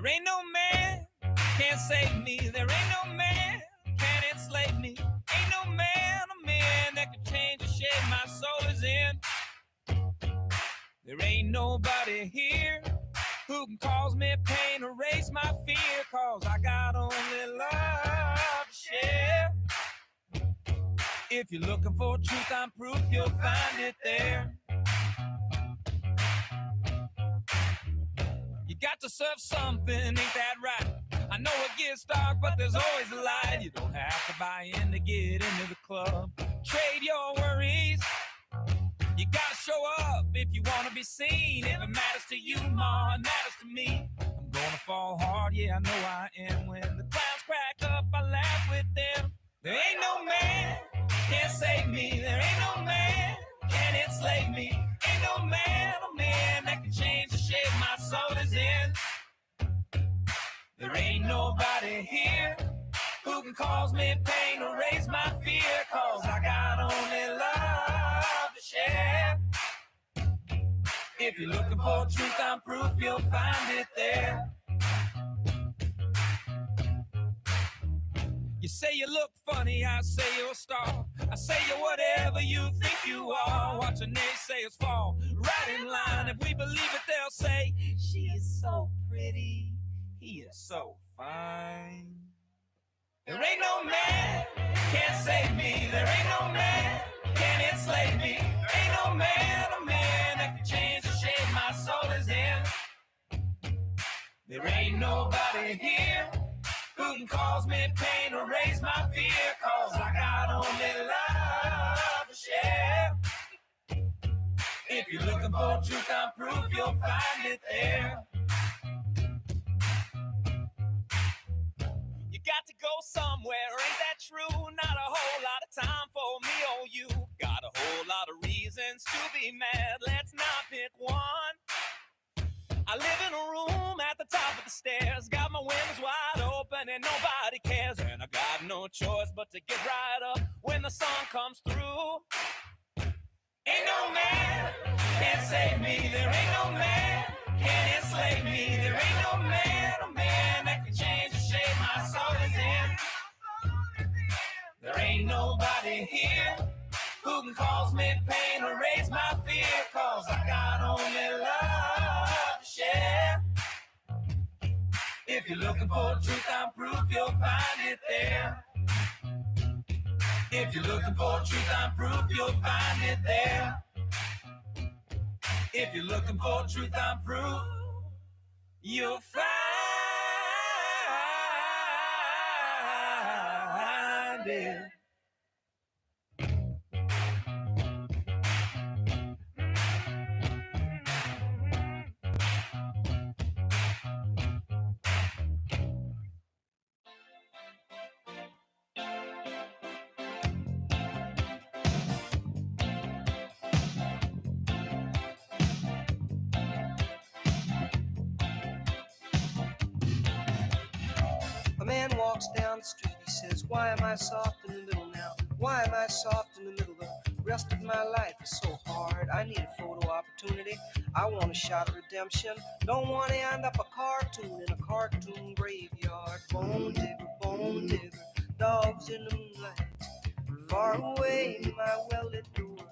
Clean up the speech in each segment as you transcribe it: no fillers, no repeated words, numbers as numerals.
There ain't no man can't save me. There ain't no man can enslave me. Ain't no man or man that can change the shape my soul is in. There ain't nobody here who can cause me pain, erase my fear, cause I got only love to share. If you're looking for truth, I'm proof, you'll find it there. You got to serve something, ain't that right? I know it gets dark, but there's always a light. You don't have to buy in to get into the club. Trade your worries. You gotta show up if you wanna be seen. If it matters to you, ma, it matters to me. I'm gonna fall hard, yeah, I know I am. When the clouds crack up, I laugh with them. There ain't no man can save me. There ain't no man can enslave me. Ain't no man or man that can change the shape my soul is in. There ain't nobody here who can cause me pain or raise my fear, cause I got only love to share. If you're looking for truth, I'm proof, you'll find it there. You say you look funny, I say you're a star. I say you're whatever you think you are. Watch the naysayers fall right in line. If we believe it, they'll say, she is so pretty, he is so fine. There ain't no man can save me. There ain't no man can enslave me. There ain't no man or man that can change the shape my soul is in. There ain't nobody here who can cause me pain or raise my fear, cause I got only love to share. If you're looking for truth, I'm proof, you'll find it there. You got to go somewhere, ain't that true? Not a whole lot of time for me or you. Got a whole lot of reasons to be mad, let's not pick one. I live in a room at the top of the stairs, got my windows wide open and nobody cares. And I got no choice but to get right up when the sun comes through. Ain't no man can save me, there ain't no man can enslave me. There ain't no man or man that can change the shape my soul is in. There ain't nobody here who can cause me pain or raise my fear, cause I got only love to share. If you're looking for truth, I'm proof, you'll find it there. If you're looking for truth, I'm proof, you'll find it there. If you're looking for truth, I'm proof, you'll find it. A man walks down the street, he says, why am I soft in the middle now? Why am I soft in the middle? The rest of my life is so hard. I need a photo opportunity. I want a shot of redemption. Don't want to end up a cartoon in a cartoon graveyard. Bone digger, dogs in the moonlight. Far away, my well-lit door.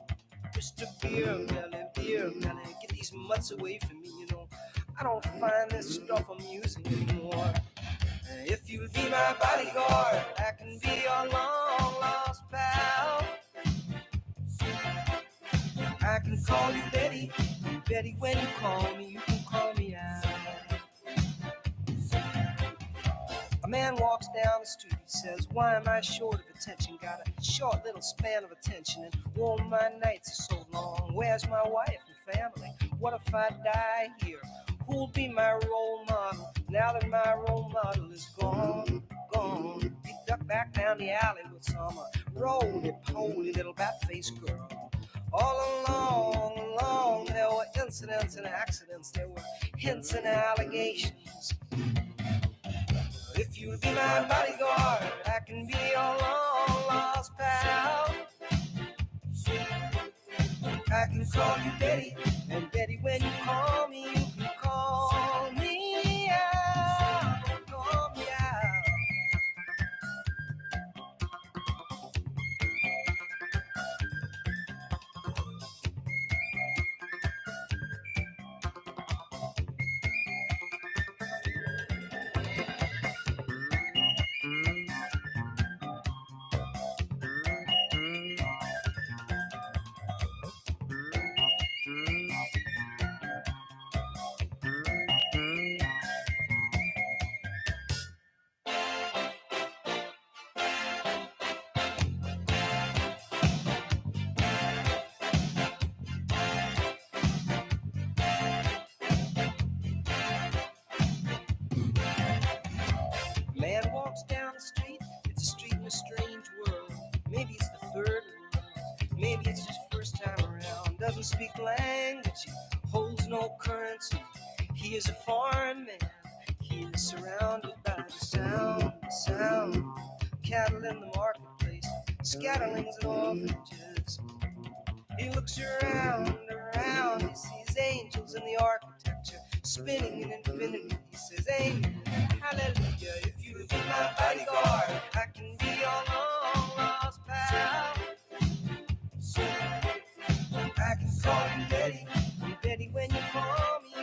Mr. Beer Melly, get these mutts away from me, you know. I don't find this stuff amusing anymore. If you'll be my bodyguard, I can be your long-lost pal. I can call you Betty, and Betty, when you call me, you can call me out. A man walks down the street, he says, why am I short of attention? Got a short little span of attention, and all my nights are so long. Where's my wife and family? What if I die here? Who'll be my role model now that my role model is gone? He ducked back down the alley with some roly-poly little bat-faced girl. All along, there were incidents and accidents, there were hints and allegations. If you'll be my bodyguard, I can be your long-lost pal. I can call you Betty, and Betty, when you call me, you can call me out. it's his first time around. Doesn't speak language, he holds no currency. He is a foreign man. He is surrounded by the sound. Cattle in the marketplace, scatterlings and orphanages. He looks around, he sees angels in the architecture, spinning in infinity. He says, amen, hallelujah. If you be my bodyguard, I can be your long lost pal. I can call you Betty, Betty when you call me,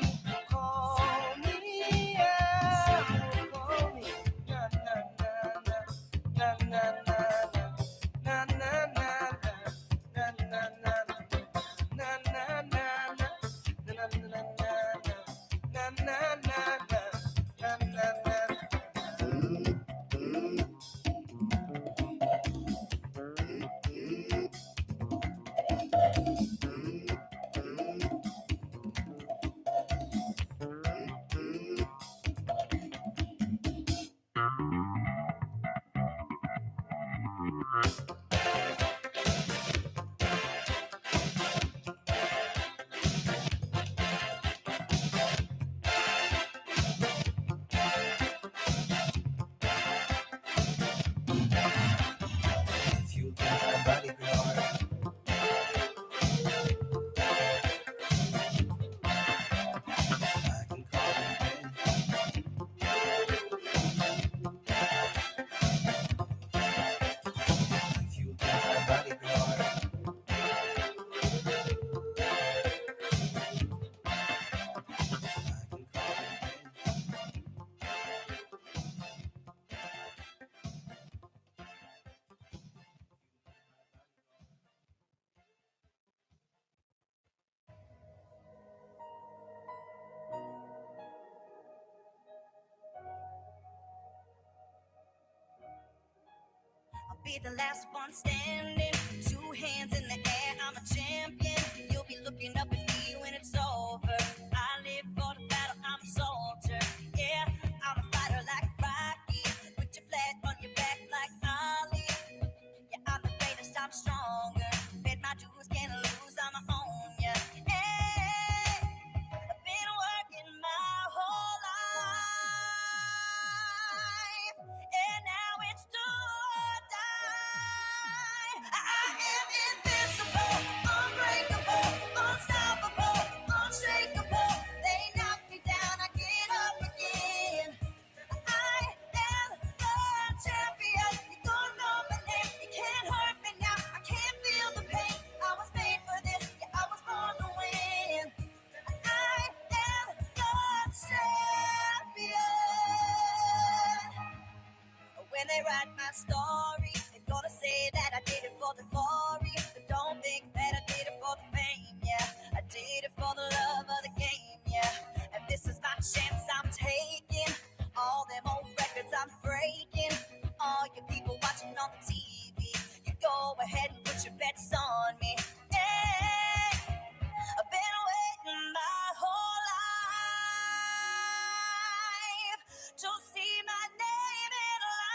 yeah, call me, na na na na na na na na na na na na na. Be the last one standing, 2 hands in the air, I'm a champion. You'll be looking up at me when it's over. I live for the battle, I'm a soldier. Yeah, I'm a fighter like Rocky. Put your flag on your back like Ali. Yeah, I'm the greatest, I'm stronger. Bet my dues, can't lose, I'ma own ya. Hey, I've been working my whole life, and now it's done. I am invincible, unbreakable, unstoppable, unshakable. They knock me down, I get up again. I am the champion. You don't know my name, you can't hurt me now. I can't feel the pain. I was made for this, yeah, I was born to win. I am the champion. When they write my story, they're gonna say that I did it for the glory. But don't think that I did it for the fame, yeah. I did it for the love of the game, yeah. And this is my chance I'm taking. All them old records I'm breaking. All you people watching on the TV, you go ahead and put your bets on me. Yeah, I've been waiting my whole life to see my name in lights.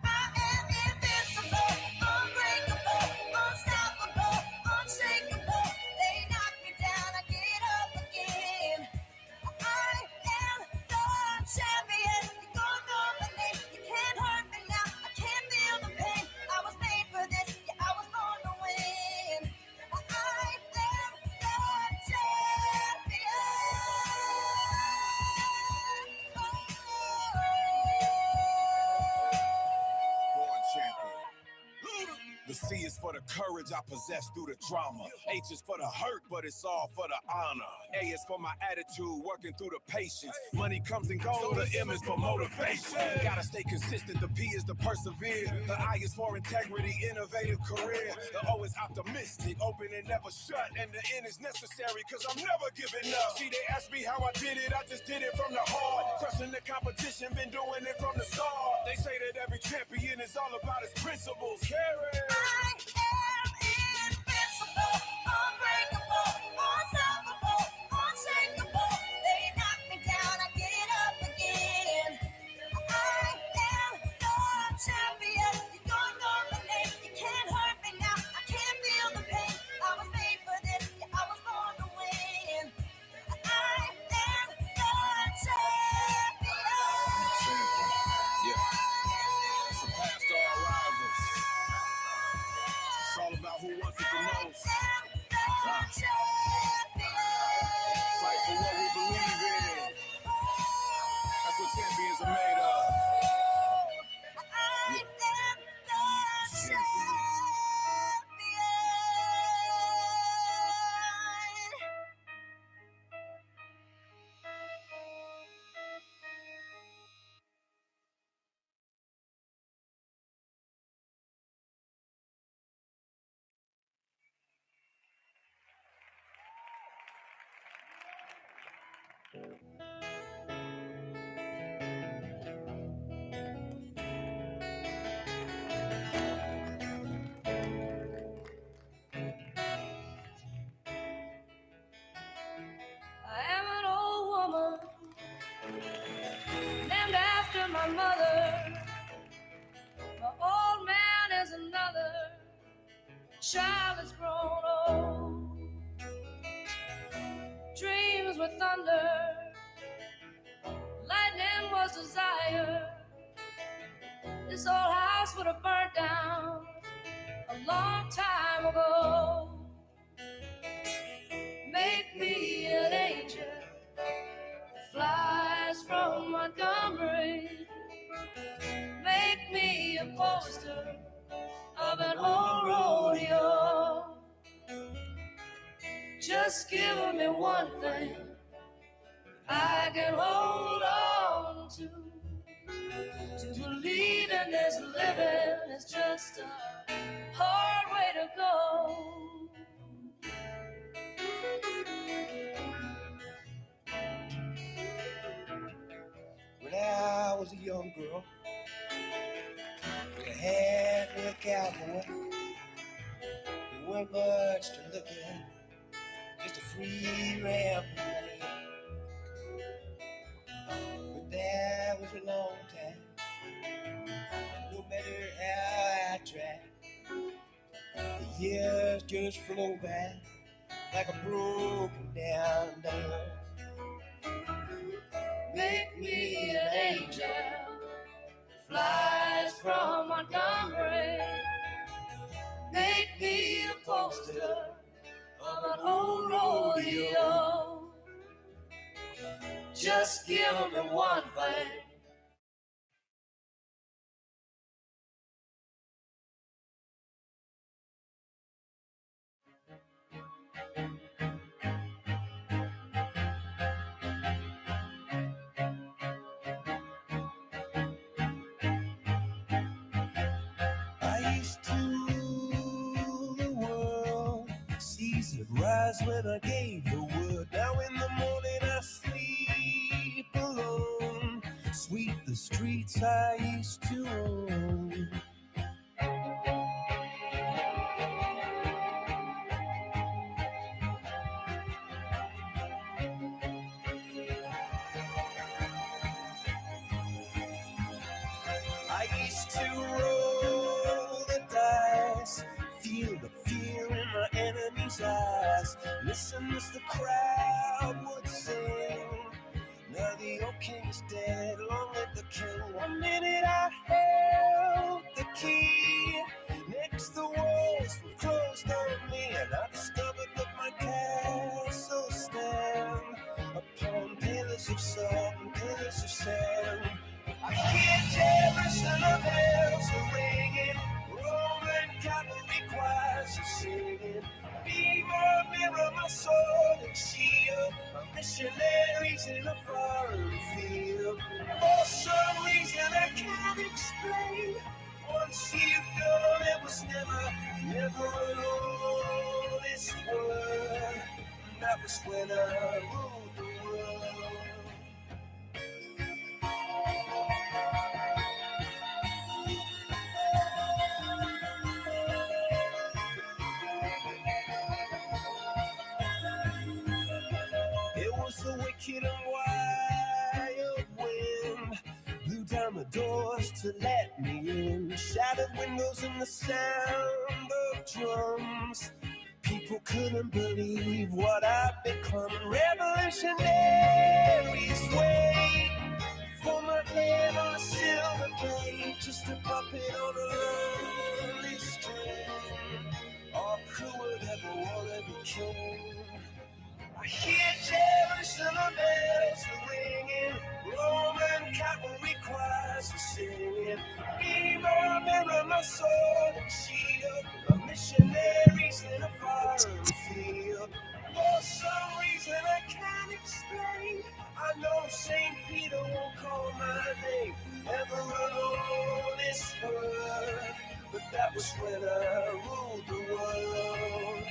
I am invincible, unbreakable, unstoppable, unshakable. They knock me down, I get up again. I am the champion. You don't know my name, you can't hurt me now. I can't feel the pain. I was made for this, yeah, I was born to win. I am the champion. The C is for the courage I possess through the drama. H is for the hurt, but it's all for the honor. A is for my attitude, working through the patience. Money comes and goes, the M is for motivation. Gotta stay consistent, the P is to persevere. The I is for integrity, innovative career. The O is optimistic, open and never shut. And the N is necessary, cause I'm never giving up. See, they asked me how I did it, I just did it from the heart. Crushing the competition, been doing it from the start. They say that every champion is all about his principles. Carry. I am invincible, unbreakable, unstoppable, unshakable. They knock me down, I get up again. I am the champion. You don't know my name, you can't hurt me now. I who wants it the most. Fight for what we believe in. That's what champions are made of. I am an old woman named after my mother. My old man is another. Child has grown old. Dreams were thunder. Lightning was desire. This old house would have burnt down a long time ago. Make me an angel that flies from Montgomery. Make me a poster of an old rodeo. Just give me one thing I can hold on to believe in this living is just a hard way to go. When I was a young girl, I had me a cowboy. There weren't much to look at, just a free rambling man. But that was a long time. No matter how I tried, the years just flew by like a broken down dam. Make me an angel that flies from Montgomery. Make me a poster of an old rodeo. Just give me one thing. I used to rule the world, seas would rise when I gave the word. Now in the morning I sleep alone, sweep the streets I used to own. I used to roll the dice, feel the fear in my enemy's eyes, listen as the crowd would sing. Now the old king is dead, long live the king. One minute I held the key, next the walls were closed on me, and I discovered that my castle stand upon pillars of salt and pillars of sand. I hear Jerusalem bells are ringing, Roman cavalry choirs are singing. Be my mirror, my sword and shield, my missionaries in a foreign field. For some reason I can't explain, once you've gone it was never an honest word. That was when I ruled the world. It was the wicked and wild wind blew down the doors to let me in. Shattered windows and the sound of drums. People couldn't believe what I'd become. Revolutionaries wait for my head on a silver plate, just a puppet on a lonely string. All king. I hear Jerusalem bells ringing, Roman cavalry choirs are singing. Mirror, mirror, my sword and shield, a missionaries in a foreign field. For some reason I can't explain, I know St. Peter won't call my name ever alone this world, but that was when I ruled the world.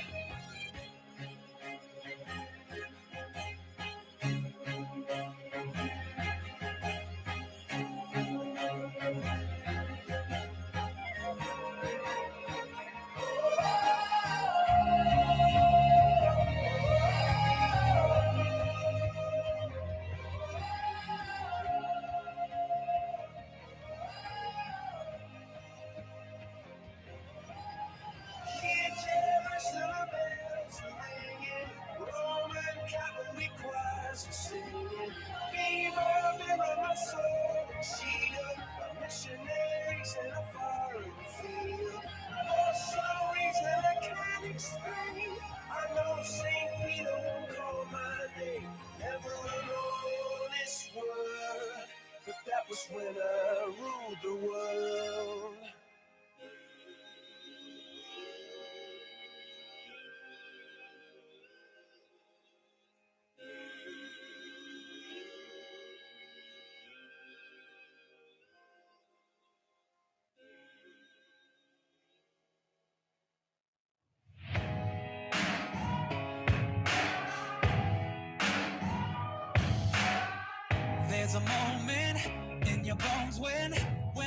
Hear Jerusalem bells ringing, Roman cavalry choirs are singing. Mirror, mirror, my sword and shield, missionaries in a foreign field. For some reason I can't explain, I know St. Peter won't call my name ever alone this world, but that was when I ruled the world. There's a moment in your bones when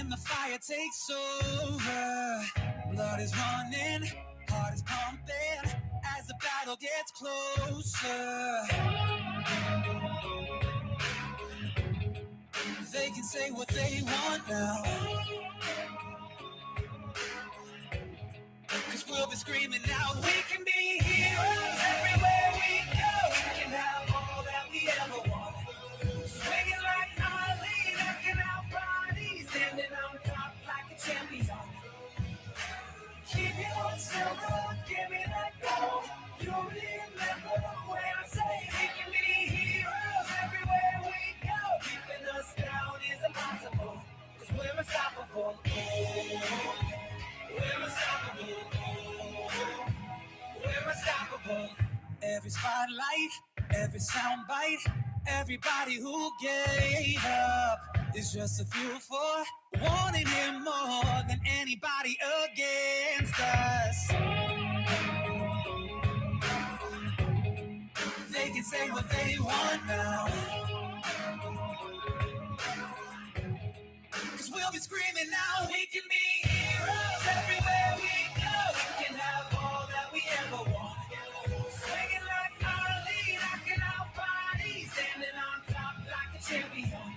the fire takes over. Blood is running, heart is pumping as the battle gets closer. They can say what they want now, 'cause we'll be screaming now. We can be heroes everywhere we go. We can have all that we ever want. Swinging like Ali, knocking out bodies, standing on top like a champion. Keep it on silver, give me that gold. You remember when I say we can be heroes everywhere we go. Keeping us down is impossible, 'cause we're unstoppable. We're unstoppable. We're unstoppable. Every spotlight, every soundbite, everybody who gave up is just a fuel for wanting him more than anybody against us. They can say what they want now, 'cause we'll be screaming now. We can be heroes everywhere we go. We can have all that we ever want. Swinging like Ali, knocking out bodies, standing on top like a champion.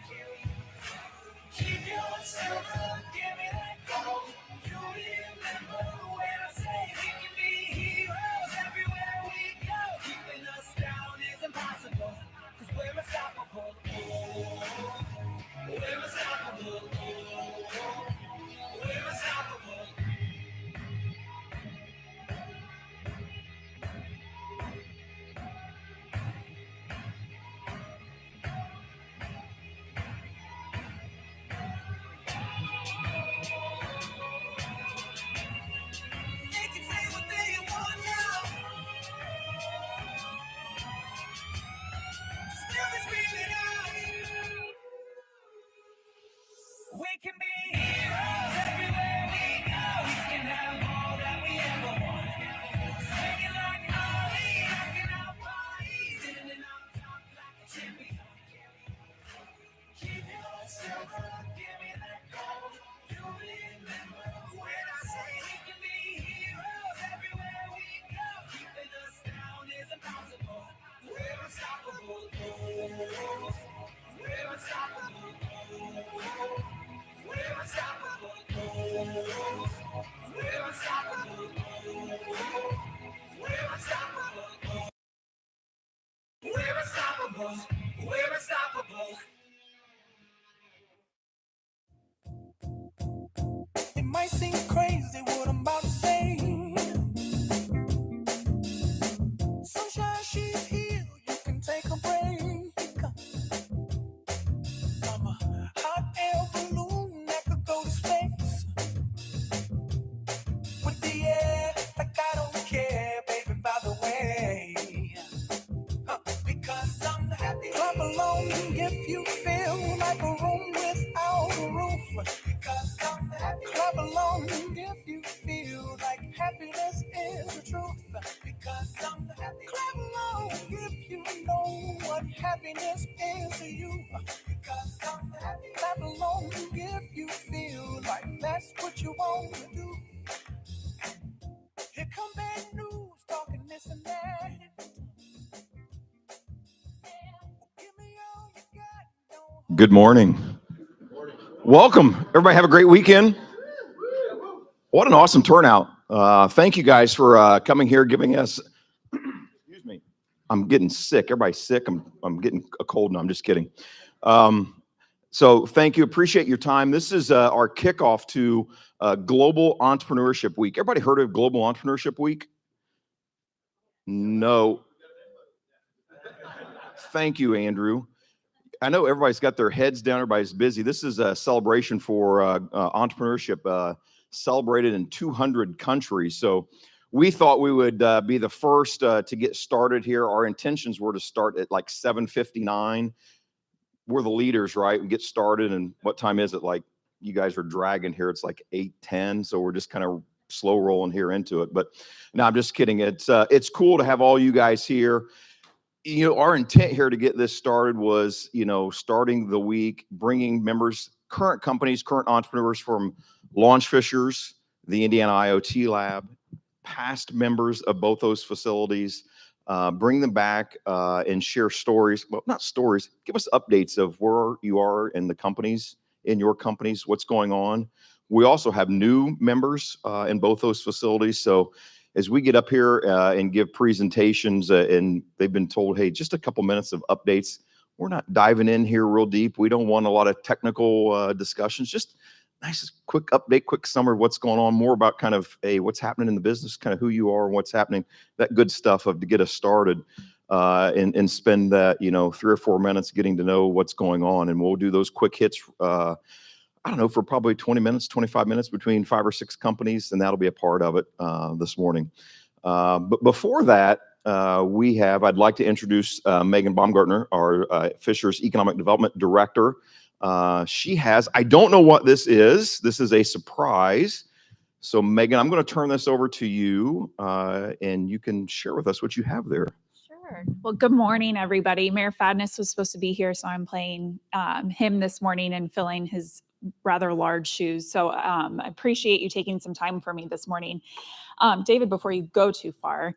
Keep your silver, give me that gold. You remember when I say we can be heroes everywhere we go. Keeping us down is impossible, 'cause we're unstoppable. We're unstoppable. We're unstoppable. They can say what they want now. Still be screaming out. We can be heroes everywhere we go. We can have all that we ever want. Swinging like Ali, knocking out bodies, standing on top like a champion. Keep your silver, give me that gold. You remember when I say we can be heroes everywhere we go. Keeping us down is impossible. We're unstoppable. We're unstoppable. We're unstoppable. We're unstoppable. We're unstoppable. We're unstoppable. We're unstoppable. It might seem crazy what I'm about to say, happiness is the truth. Because I'm happy. Clap along if you know what happiness is to you. Because I'm happy. Clap along if you feel like that's what you want to do. Here come bad news, talking this and that. Give me all you got. Good morning. Welcome. Everybody have a great weekend. What an awesome turnout. Thank you guys for coming here, giving us, excuse me, I'm getting sick. Everybody's sick. I'm getting a cold now. I'm just kidding. So thank you. Appreciate your time. This is our kickoff to Global Entrepreneurship Week. Everybody heard of Global Entrepreneurship Week? No. Thank you, Andrew. I know everybody's got their heads down. Everybody's busy. This is a celebration for entrepreneurship celebrated in 200 countries. So we thought we would be the first to get started here. Our intentions were to start at like 7:59. We're the leaders, right? We get started, and what time is it? Like you guys are dragging here. It's like 8:10. So we're just kind of slow rolling here into it. But no, I'm just kidding. It's cool to have all you guys here. You know, our intent here to get this started was, starting the week, bringing members, current companies, current entrepreneurs from Launch Fishers, the Indiana IoT Lab, past members of both those facilities, bring them back and share stories. Well, not stories, give us updates of where you are in the companies, in your companies, what's going on. We also have new members in both those facilities. So as we get up here and give presentations and they've been told, hey, just a couple minutes of updates. We're not diving in here real deep. We don't want a lot of technical discussions, just nice quick update, quick summary of what's going on, more about kind of, hey, what's happening in the business, kind of who you are and what's happening, that good stuff to get us started and spend that, 3 or 4 minutes getting to know what's going on. And we'll do those quick hits I don't know, for probably 20 minutes, 25 minutes between 5 or 6 companies, and that'll be a part of it this morning. But before that, I'd like to introduce Megan Baumgartner, our Fisher's Economic Development Director. I don't know what this is. This is a surprise. So Megan, I'm going to turn this over to you, and you can share with us what you have there. Sure. Well, good morning, everybody. Mayor Fadness was supposed to be here, so I'm playing him this morning and filling his rather large shoes. So I appreciate you taking some time for me this morning. David, before you go too far,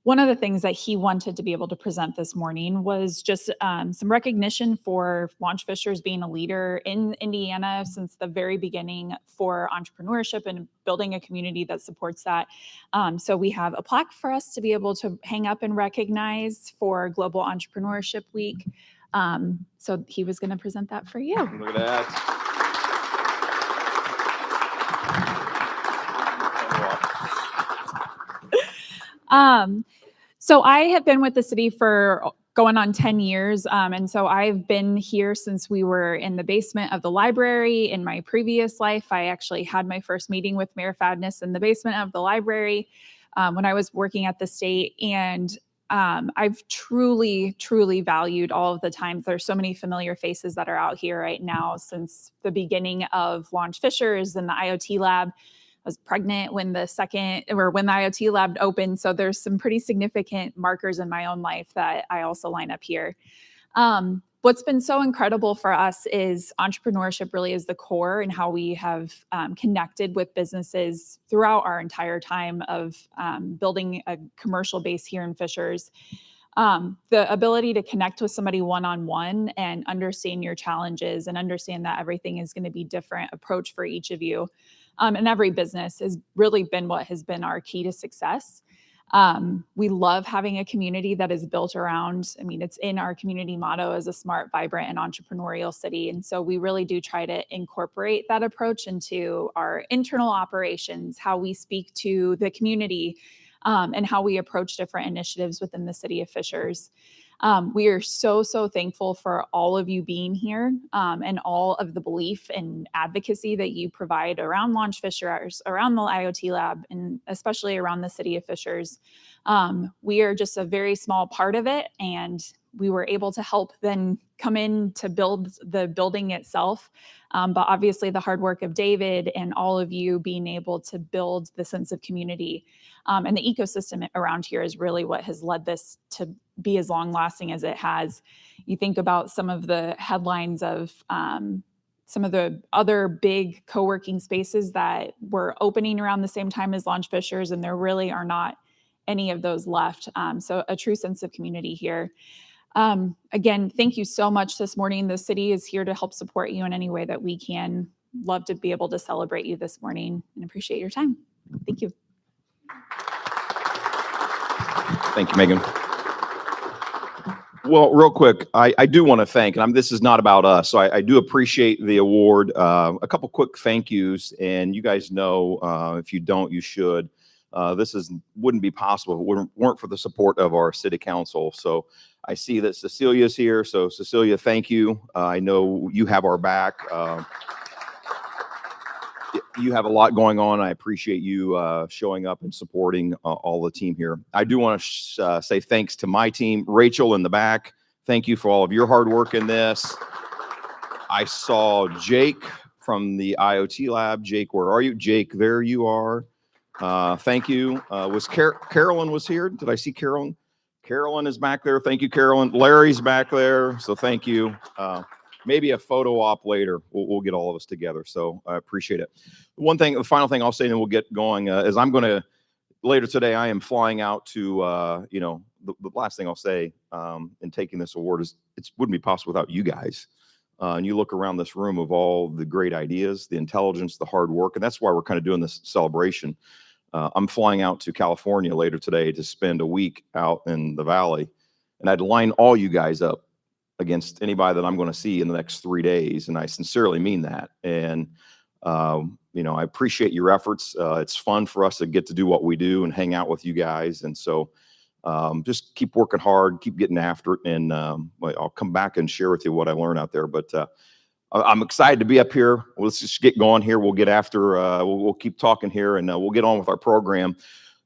one of the things that he wanted to be able to present this morning was just some recognition for Launch Fishers being a leader in Indiana since the very beginning for entrepreneurship and building a community that supports that. So we have a plaque for us to be able to hang up and recognize for Global Entrepreneurship Week. So he was going to present that for you. Look at that. So I have been with the city for going on 10 years. And so I've been here since we were in the basement of the library. In my previous life, I actually had my first meeting with Mayor Fadness in the basement of the library when I was working at the state. And I've truly, truly valued all of the times. There's so many familiar faces that are out here right now since the beginning of Launch Fishers and the IoT Lab. I was pregnant when the IoT Lab opened. So there's some pretty significant markers in my own life that I also line up here. What's been so incredible for us is entrepreneurship really is the core and how we have connected with businesses throughout our entire time of building a commercial base here in Fishers. The ability to connect with somebody one-on-one and understand your challenges and understand that everything is going to be different approach for each of you. And every business has really been what has been our key to success. We love having a community that is built around, it's in our community motto as a smart, vibrant, and entrepreneurial city. And so we really do try to incorporate that approach into our internal operations, how we speak to the community, and how we approach different initiatives within the city of Fishers. We are so, so thankful for all of you being here and all of the belief and advocacy that you provide around Launch Fishers, around the IoT Lab, and especially around the city of Fishers. We are just a very small part of it, and we were able to help then come in to build the building itself. But obviously the hard work of David and all of you being able to build the sense of community and the ecosystem around here is really what has led this to be as long lasting as it has. You think about some of the headlines of some of the other big co-working spaces that were opening around the same time as Launch Fishers, and there really are not any of those left. So a true sense of community here. Again, thank you so much this morning. The city is here to help support you in any way that we can. Love to be able to celebrate you this morning and appreciate your time. Thank you. Thank you, Megan. Well, real quick, I do want to thank, and this is not about us, so I do appreciate the award. A couple quick thank yous, and you guys know, if you don't, you should. This wouldn't be possible if it weren't for the support of our city council. So I see that Cecilia's here. So Cecilia, thank you. I know you have our back. You have a lot going on. I appreciate you showing up and supporting all the team here. I do want to say thanks to my team, Rachel in the back. Thank you for all of your hard work in this. I saw Jake from the IoT lab. Jake, where are you? Jake, there you are. Thank you. Was Carolyn was here? Did I see Carolyn? Carolyn is back there. Thank you, Carolyn. Larry's back there. So thank you. Maybe a photo op later. We'll get all of us together. So I appreciate it. The final thing I'll say, and then we'll get going, is I'm going to, later today, I am flying out to, the last thing I'll say in taking this award is it wouldn't be possible without you guys. And you look around this room of all the great ideas, the intelligence, the hard work, and that's why we're kind of doing this celebration. I'm flying out to California later today to spend a week out in the Valley, and I'd line all you guys up against anybody that I'm going to see in the next 3 days, and I sincerely mean that. And I appreciate your efforts. It's fun for us to get to do what we do and hang out with you guys, and so just keep working hard, keep getting after it, and I'll come back and share with you what I learned out there. But I'm excited to be up here. Let's just get going here. We'll get after, we'll keep talking here, and we'll get on with our program.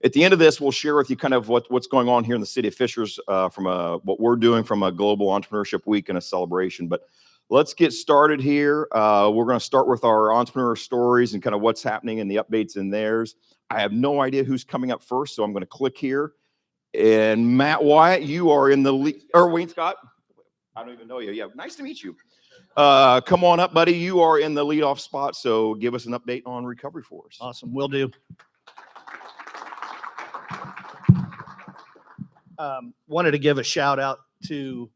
At the end of this, we'll share with you kind of what's going on here in the city of Fishers from what we're doing from a Global Entrepreneurship Week and a celebration. But let's get started here. We're going to start with our entrepreneur stories and kind of what's happening and the updates in theirs. I have no idea who's coming up first, so I'm going to click here. And Matt Wyatt, you are in the lead. Or Wayne Scott, I don't even know you. Yeah, nice to meet you. Come on up, buddy. You are in the leadoff spot, so give us an update on Recovery Force. Awesome, will do. Wanted to give a shout out to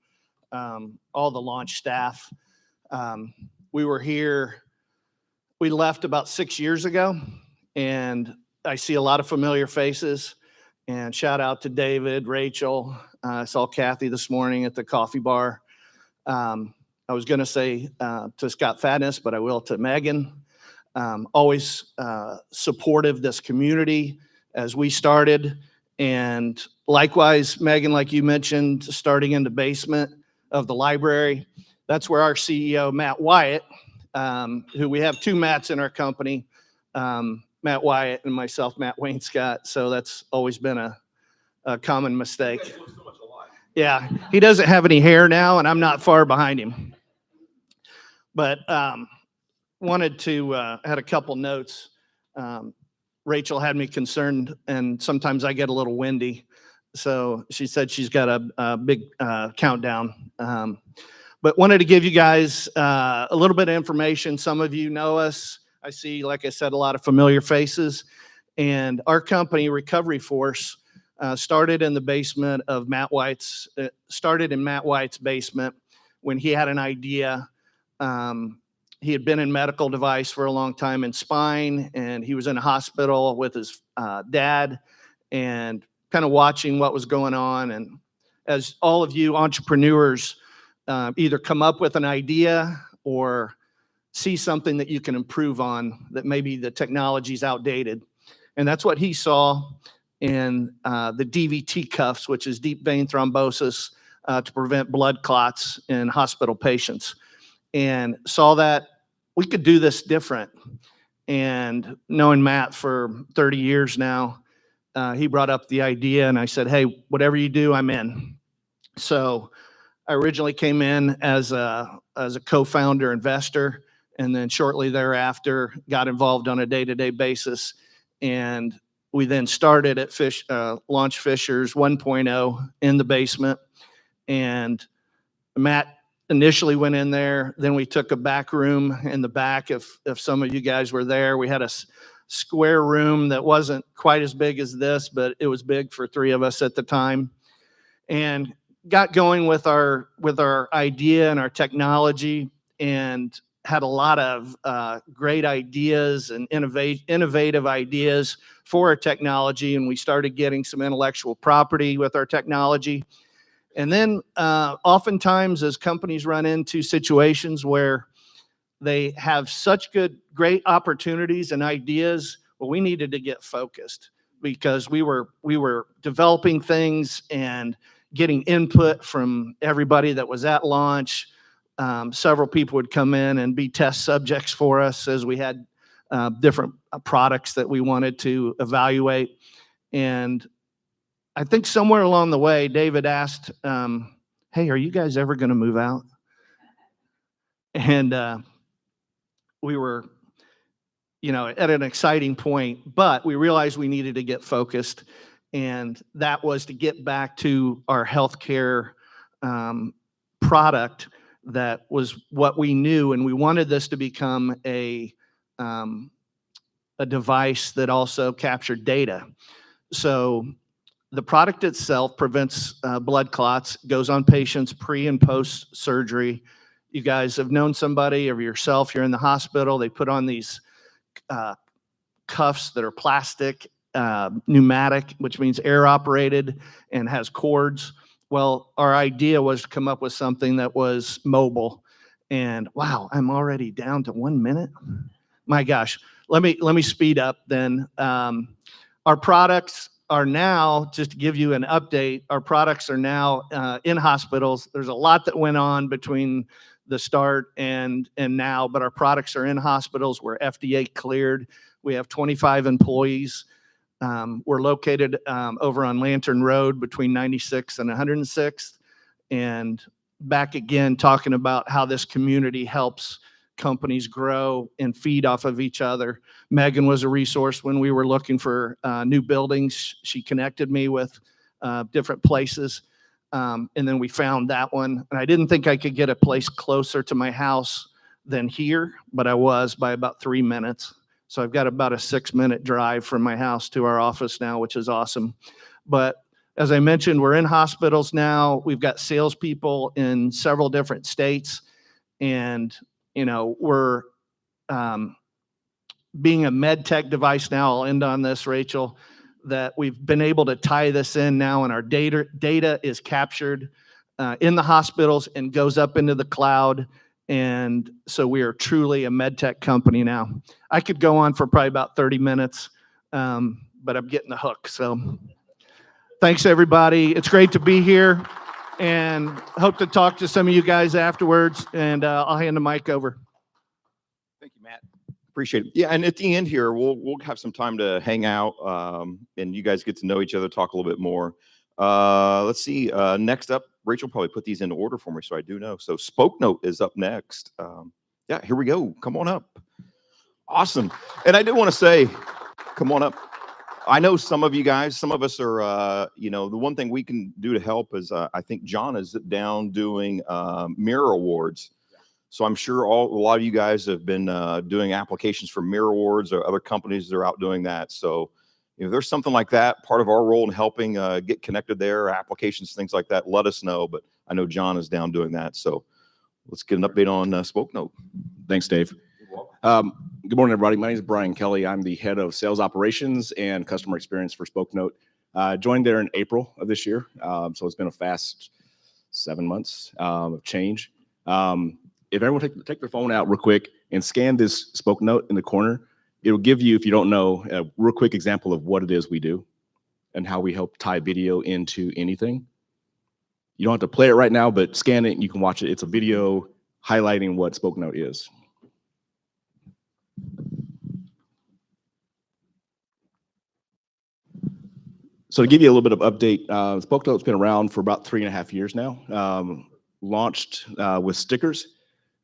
all the launch staff. We were here, we left about 6 years ago, and I see a lot of familiar faces. And shout out to David, Rachel. I saw Kathy this morning at the coffee bar. I was going to say to Scott Fadness, but I will to Megan. Always supportive this community as we started. And likewise, Megan, like you mentioned, starting in the basement of the library. That's where our CEO, Matt Wyatt, who we have two Matts in our company, Matt Wyatt and myself, Matt Wayne Scott. So that's always been a common mistake. You guys look so much alike. Yeah, he doesn't have any hair now, and I'm not far behind him. But wanted to, had a couple notes. Rachel had me concerned, and sometimes I get a little windy. So she said she's got a big countdown. But wanted to give you guys a little bit of information. Some of you know us. I see, like I said, a lot of familiar faces. And our company, Recovery Force, started in the basement of Matt Wyatt's, started in Matt Wyatt's basement when he had an idea. He had been in medical device for a long time in spine, and he was in a hospital with his dad and kind of watching what was going on. And as all of you entrepreneurs either come up with an idea or see something that you can improve on, that maybe the technology's outdated. And that's what he saw in the DVT cuffs, which is deep vein thrombosis to prevent blood clots in hospital patients. And saw that we could do this different. And knowing Matt for 30 years now, he brought up the idea, and I said, hey, whatever you do, I'm in. So I originally came in as a co-founder investor, and then shortly thereafter got involved on a day-to-day basis. And we then started at Launch Fishers 1.0 in the basement. And Matt initially went in there. Then we took a back room in the back. If some of you guys were there, we had a square room that wasn't quite as big as this, but it was big for three of us at the time. And got going with our idea and our technology, and had a lot of great ideas and innovative ideas for our technology. And we started getting some intellectual property with our technology. And then oftentimes as companies run into situations where they have such great opportunities and ideas, well, we needed to get focused, because we were developing things and getting input from everybody that was at launch. Several people would come in and be test subjects for us as we had different products that we wanted to evaluate. And I think somewhere along the way, David asked, hey, are you guys ever going to move out? And we were, at an exciting point, but we realized we needed to get focused. And that was to get back to our healthcare product. That was what we knew. And we wanted this to become a device that also captured data. So the product itself prevents blood clots, goes on patients pre and post surgery. You guys have known somebody or yourself, you're in the hospital, they put on these cuffs that are plastic, pneumatic, which means air operated and has cords. Well, our idea was to come up with something that was mobile. And wow, I'm already down to 1 minute. My gosh, let me speed up then. Our products are now, just to give you an update, our products are now in hospitals. There's a lot that went on between the start and now, but our products are in hospitals. We're FDA cleared. We have 25 employees. We're located over on Lantern Road between 96th and 106th. And back again, talking about how this community helps companies grow and feed off of each other. Megan was a resource when we were looking for new buildings. She connected me with different places. And then we found that one. And I didn't think I could get a place closer to my house than here, but I was by about 3 minutes. So I've got about a 6-minute drive from my house to our office now, which is awesome. But as I mentioned, we're in hospitals now. We've got salespeople in several different states. And, we're being a med tech device now, I'll end on this, Rachel, that we've been able to tie this in now, and our data is captured in the hospitals and goes up into the cloud. And so we are truly a med tech company now. I could go on for probably about 30 minutes, but I'm getting the hook. So thanks, everybody. It's great to be here, and hope to talk to some of you guys afterwards. And I'll hand the mic over. Thank you, Matt. Appreciate it. Yeah, and at the end here, we'll have some time to hang out, and you guys get to know each other, talk a little bit more. Let's see. Next up, Rachel probably put these in order for me, so I do know. So Spoke Note is up next. Yeah, here we go. Come on up. Awesome. And I did want to say, come on up. I know some of you guys, some of us are, the one thing we can do to help is I think John is down doing Mirror Awards. So I'm sure a lot of you guys have been doing applications for Mirror Awards, or other companies that are out doing that. So if there's something like that, part of our role in helping get connected there, applications, things like that, let us know. But I know John is down doing that. So let's get an update on Spoke Note. Thanks, Dave. Good morning, everybody. My name is Brian Kelly. I'm the head of sales operations and customer experience for Spoke Note. Joined there in April of this year. So it's been a fast 7 months of change. If everyone take their phone out real quick and scan this Spoke Note in the corner, it'll give you, if you don't know, a real quick example of what it is we do and how we help tie video into anything. You don't have to play it right now, but scan it and you can watch it. It's a video highlighting what Spoke Note is. So to give you a little bit of update, Spoke Note's been around for about 3.5 years now. launched with stickers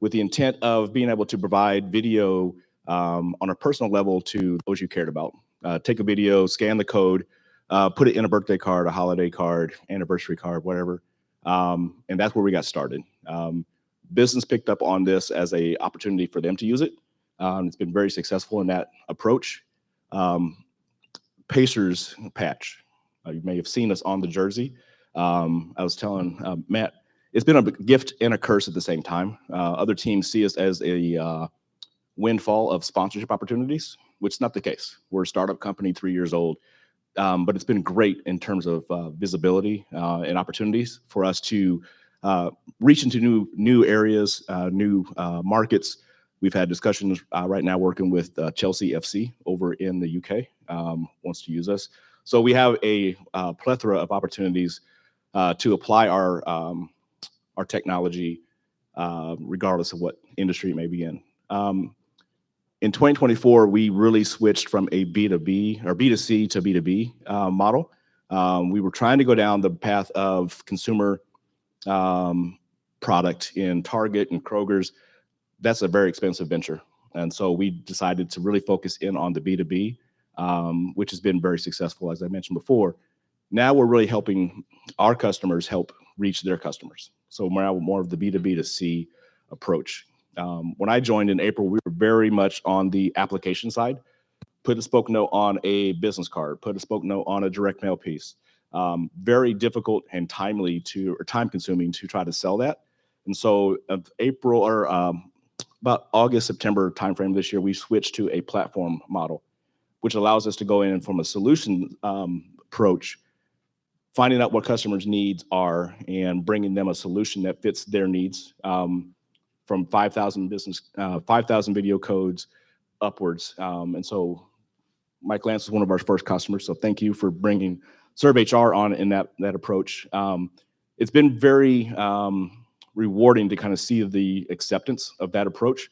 with the intent of being able to provide video on a personal level to those you cared about. Take a video, scan the code, put it in a birthday card, a holiday card, anniversary card, whatever. And that's where we got started. Business picked up on this as an opportunity for them to use it. It's been very successful in that approach. Pacers patch. You may have seen us on the jersey. I was telling Matt, it's been a gift and a curse at the same time. Other teams see us as a windfall of sponsorship opportunities, which is not the case. We're a startup company, 3 years old, but it's been great in terms of visibility and opportunities for us to reach into new areas, new markets. We've had discussions right now working with Chelsea FC over in the UK, wants to use us. So we have a plethora of opportunities to apply our technology, regardless of what industry it may be in. In 2024, we really switched from a B2B or B2C to B2B model. We were trying to go down the path of consumer product in Target and Kroger's. That's a very expensive venture. And so we decided to really focus in on the B2B, which has been very successful, as I mentioned before. Now we're really helping our customers help reach their customers. So more of the B2B to C approach. When I joined in April, we were very much on the application side. Put a spoke note on a business card, put a spoke note on a direct mail piece. Very difficult and time consuming to try to sell that. And so of April or about August, September timeframe this year, we switched to a platform model, which allows us to go in from a solution approach, finding out what customers' needs are and bringing them a solution that fits their needs. From 5,000 video codes upwards. And so Mike Lance is one of our first customers. So thank you for bringing ServeHR on in that approach. It's been very rewarding to kind of see the acceptance of that approach.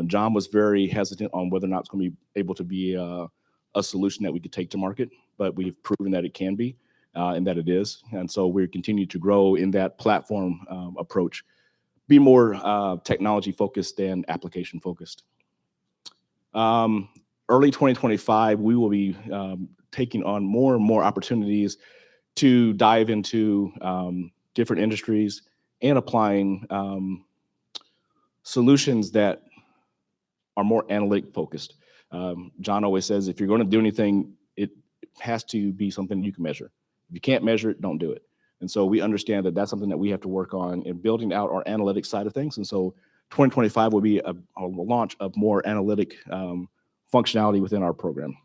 John was very hesitant on whether or not it's going to be able to be a solution that we could take to market, but we've proven that it can be and that it is. And so we're continuing to grow in that platform approach. Be more technology focused than application focused. Early 2025, we will be taking on more and more opportunities to dive into different industries and applying solutions that are more analytic focused. John always says, if you're going to do anything, it has to be something you can measure. If you can't measure it, don't do it. And so we understand that that's something that we have to work on in building out our analytics side of things. And so 2025 will be a launch of more analytic functionality within our program.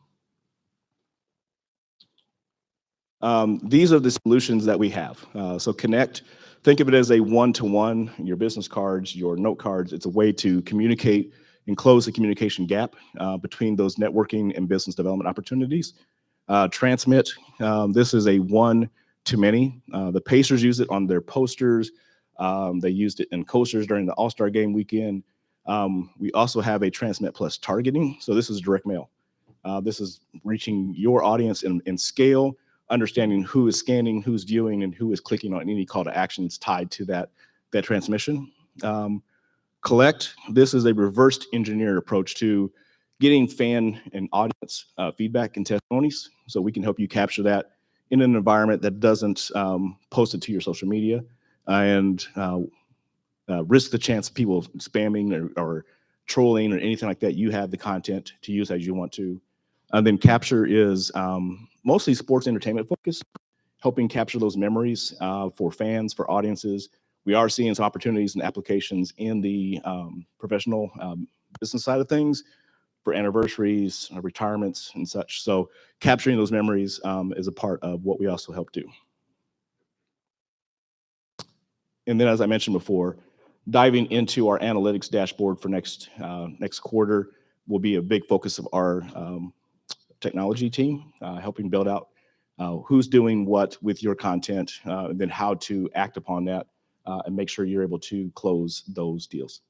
These are the solutions that we have. So Connect, think of it as a one-to-one, your business cards, your note cards. It's a way to communicate and close the communication gap between those networking and business development opportunities. Transmit, this is a one-to-many. The Pacers use it on their posters. They used it in coasters during the All-Star game weekend. We also have a Transmit Plus targeting. So this is direct mail. This is reaching your audience in scale, understanding who is scanning, who's viewing, and who is clicking on any call to actions tied to that transmission. Collect, this is a reversed engineered approach to getting fan and audience feedback and testimonies. So we can help you capture that in an environment that doesn't post it to your social media and risk the chance of people spamming or trolling or anything like that. You have the content to use as you want to. And then capture is mostly sports entertainment focused, helping capture those memories for fans, for audiences. We are seeing some opportunities and applications in the professional business side of things for anniversaries, retirements, and such. So capturing those memories is a part of what we also help do. And then, as I mentioned before, diving into our analytics dashboard for next quarter will be a big focus of our technology team, helping build out who's doing what with your content, and then how to act upon that and make sure you're able to close those deals.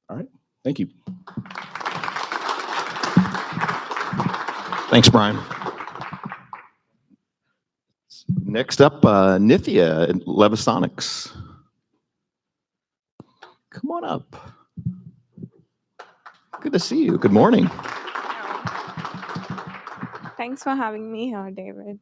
All right, thank you. Thanks, Brian. Next up, Nithya at Levisonics. on up. Good to see you. Good morning. Thanks for having me here, David.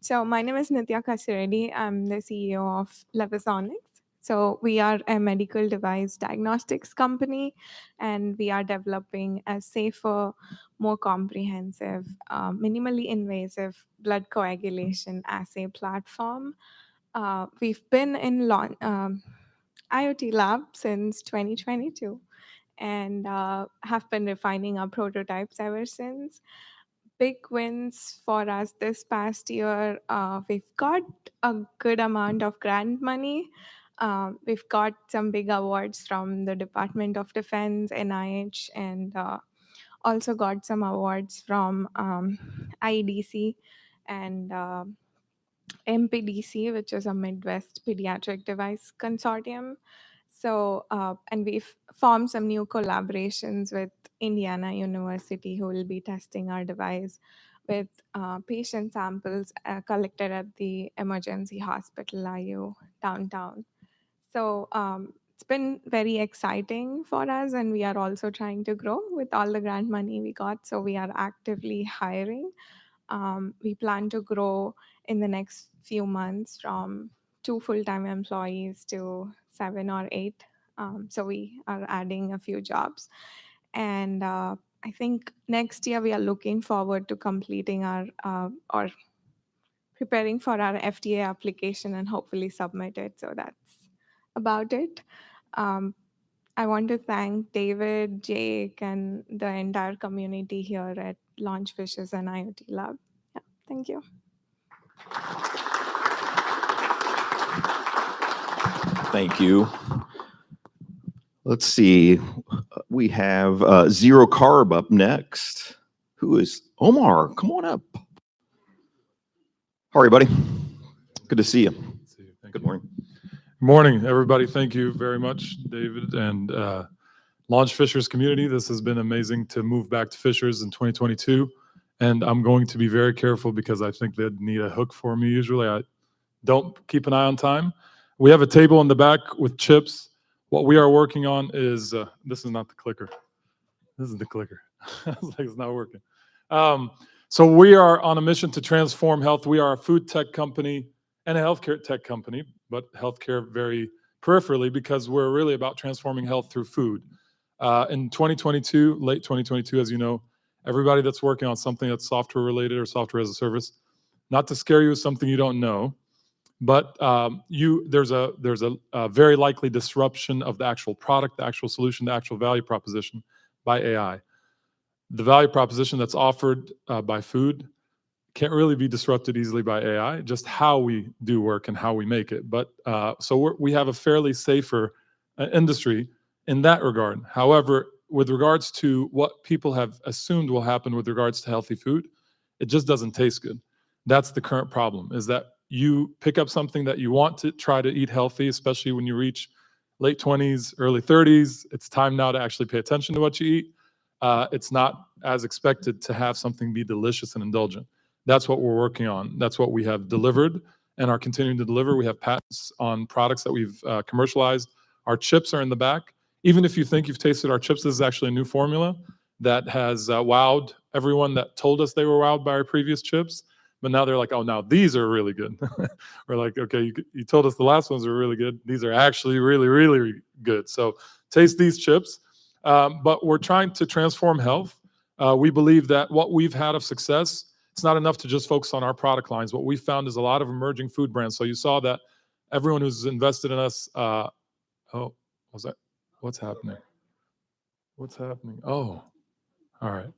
So my name is Nitya Kasiredi. I'm the CEO of Levisonics. So we are a medical device diagnostics company, and we are developing a safer, more comprehensive, minimally invasive blood coagulation assay platform. We've been in IoT lab since 2022 and have been refining our prototypes ever since. Big wins for us this past year. We've got a good amount of grant money. We've got some big awards from the Department of Defense, NIH, and also got some awards from IEDC and MPDC, which is a Midwest Pediatric Device Consortium. So, and we've formed some new collaborations with Indiana University, who will be testing our device with patient samples collected at the emergency hospital IU downtown. So it's been very exciting for us, and we are also trying to grow with all the grant money we got. So we are actively hiring. We plan to grow in the next few months from 2 full-time employees to 7 or 8. So we are adding a few jobs. And I think next year we are looking forward to completing our or preparing for our FDA application and hopefully submit it. So that's about it. I want to thank David, Jake, and the entire community here at Launch Fishes and IoT Lab. Yeah, thank you. Thank you. Let's see. We have Zero Carb up next. Who is Omar? Come on up. How are you, buddy? Good to see you. Good morning. Good morning, everybody. Thank you very much, David and Launch Fishers community. This has been amazing to move back to Fishers in 2022. And I'm going to be very careful because I think they'd need a hook for me. Usually I don't keep an eye on time. We have a table in the back with chips. What we are working on is, this is not the clicker. This is the clicker. I was like, it's not working. So we are on a mission to transform health. We are a food tech company and a healthcare tech company, but healthcare very peripherally because we're really about transforming health through food. In 2022, late 2022, as you know, everybody that's working on something that's software related or software as a service, not to scare you with something you don't know, but there's a very likely disruption of the actual product, the actual solution, the actual value proposition by AI. The value proposition that's offered by food can't really be disrupted easily by AI, just how we do work and how we make it. But so we have a fairly safer industry in that regard. However, with regards to what people have assumed will happen with regards to healthy food, it just doesn't taste good. That's the current problem, is that you pick up something that you want to try to eat healthy, especially when you reach late 20s, early 30s. It's time now to actually pay attention to what you eat. It's not as expected to have something be delicious and indulgent. That's what we're working on. That's what we have delivered and are continuing to deliver. We have patents on products that we've commercialized. Our chips are in the back. Even if you think you've tasted our chips, this is actually a new formula that has wowed everyone that told us they were wowed by our previous chips. But now they're like, oh, now these are really good. We're like, okay, you told us the last ones were really good. These are actually really, really good. So taste these chips. But we're trying to transform health. We believe that what we've had of success, it's not enough to just focus on our product lines. What we found is a lot of emerging food brands. So you saw that everyone who's invested in us, what's happening? What's happening? Oh, all right.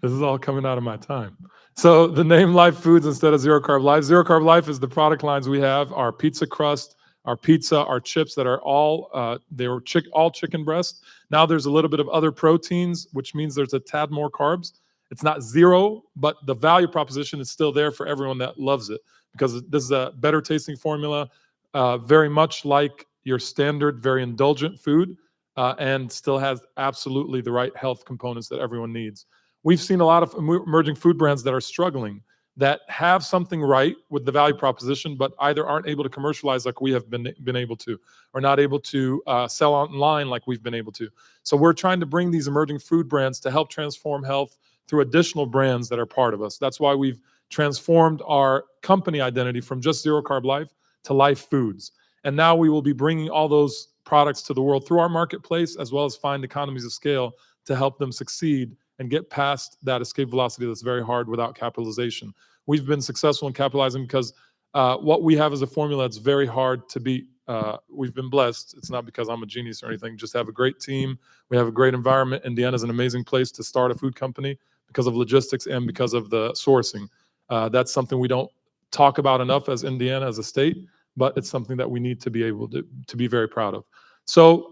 This is all coming out of my time. So the name Life Foods instead of Zero Carb Life. Zero Carb Life is the product lines we have. Our pizza crust, our pizza, our chips that are all, all chicken breast. Now there's a little bit of other proteins, which means there's a tad more carbs. It's not zero, but the value proposition is still there for everyone that loves it because this is a better tasting formula, very much like your standard, very indulgent food, and still has absolutely the right health components that everyone needs. We've seen a lot of emerging food brands that are struggling. that have something right with the value proposition, but either aren't able to commercialize like we have been able to, or not able to sell online like we've been able to. So we're trying to bring these emerging food brands to help transform health through additional brands that are part of us. That's why we've transformed our company identity from just Zero Carb Life to Life Foods. And now we will be bringing all those products to the world through our marketplace, as well as find economies of scale to help them succeed and get past that escape velocity that's very hard without capitalization. We've been successful in capitalizing because what we have is a formula that's very hard to beat. We've been blessed. It's not because I'm a genius or anything. Just have a great team. We have a great environment. Indiana is an amazing place to start a food company because of logistics and because of the sourcing. That's something we don't talk about enough as Indiana, as a state, but it's something that we need to be able to be very proud of. So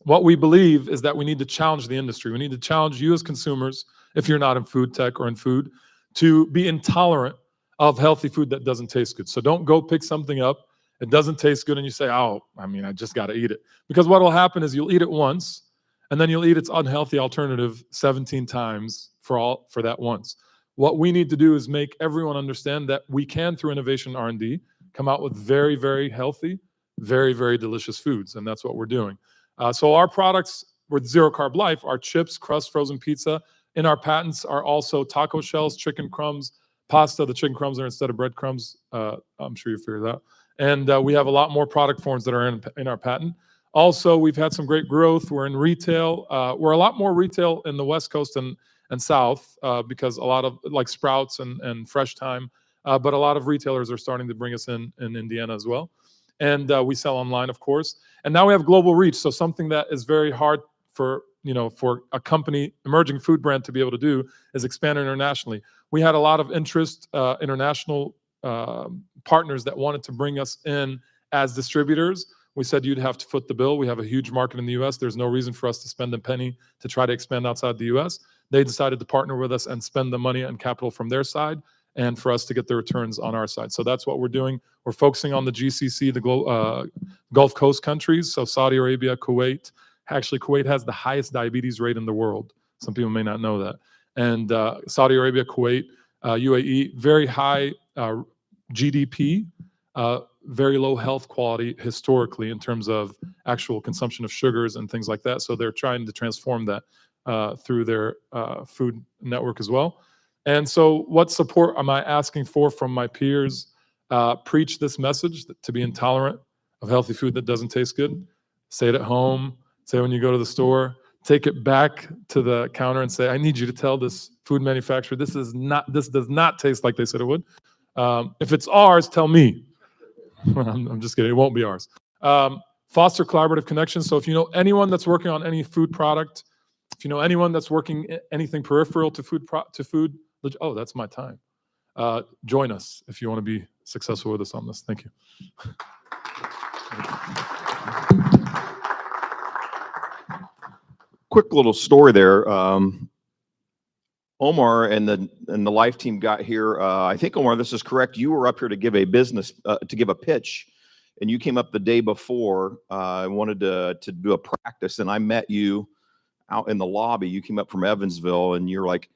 what we believe is that we need to challenge the industry. We need to challenge you as consumers, if you're not in food tech or in food, to be intolerant of healthy food that doesn't taste good. So don't go pick something up. It doesn't taste good and you say, oh, I mean, I just got to eat it. Because what will happen is you'll eat it once and then you'll eat its unhealthy alternative 17 times for that once. What we need to do is make everyone understand that we can, through innovation and R&D, come out with very, very healthy, very, very delicious foods. And that's what we're doing. So our products with Zero Carb Life are chips, crust, frozen pizza. In our patents are also taco shells, chicken crumbs, pasta. The chicken crumbs are instead of breadcrumbs. I'm sure you figured that out. And we have a lot more product forms that are in our patent. Also, we've had some great growth. We're in retail. We're a lot more retail in the West Coast and South because a lot of like Sprouts and Fresh Time, but a lot of retailers are starting to bring us in Indiana as well. And we sell online, of course. And now we have global reach. So something that is very hard for a company, emerging food brand, to be able to do is expand internationally. We had a lot of interest, international partners that wanted to bring us in as distributors. We said you'd have to foot the bill. We have a huge market in the US. There's no reason for us to spend a penny to try to expand outside the US. They decided to partner with us and spend the money and capital from their side, and for us to get the returns on our side. So that's what we're doing. We're focusing on the GCC, the Gulf Coast countries, so Saudi Arabia, Kuwait. Actually, Kuwait has the highest diabetes rate in the world. Some people may not know that. And Saudi Arabia, Kuwait, UAE, very high GDP, very low health quality historically in terms of actual consumption of sugars and things like that. So they're trying to transform that through their food network as well. And so what support am I asking for from my peers? Preach this message to be intolerant of healthy food that doesn't taste good. Say it at home. Say it when you go to the store. Take it back to the counter and say, I need you to tell this food manufacturer this does not taste like they said it would. If it's ours, tell me. I'm just kidding. It won't be ours. Foster collaborative connections. So if you know anyone that's working on any food product, if you know anyone that's working anything peripheral to food, oh, that's my time. Join us if you want to be successful with us on this. Thank you. Quick little story there. Omar and the Life team got here. I think, Omar, this is correct. You were up here to give a pitch, and you came up the day before and wanted to do a practice. And I met you out in the lobby. You came up from Evansville, and you're like,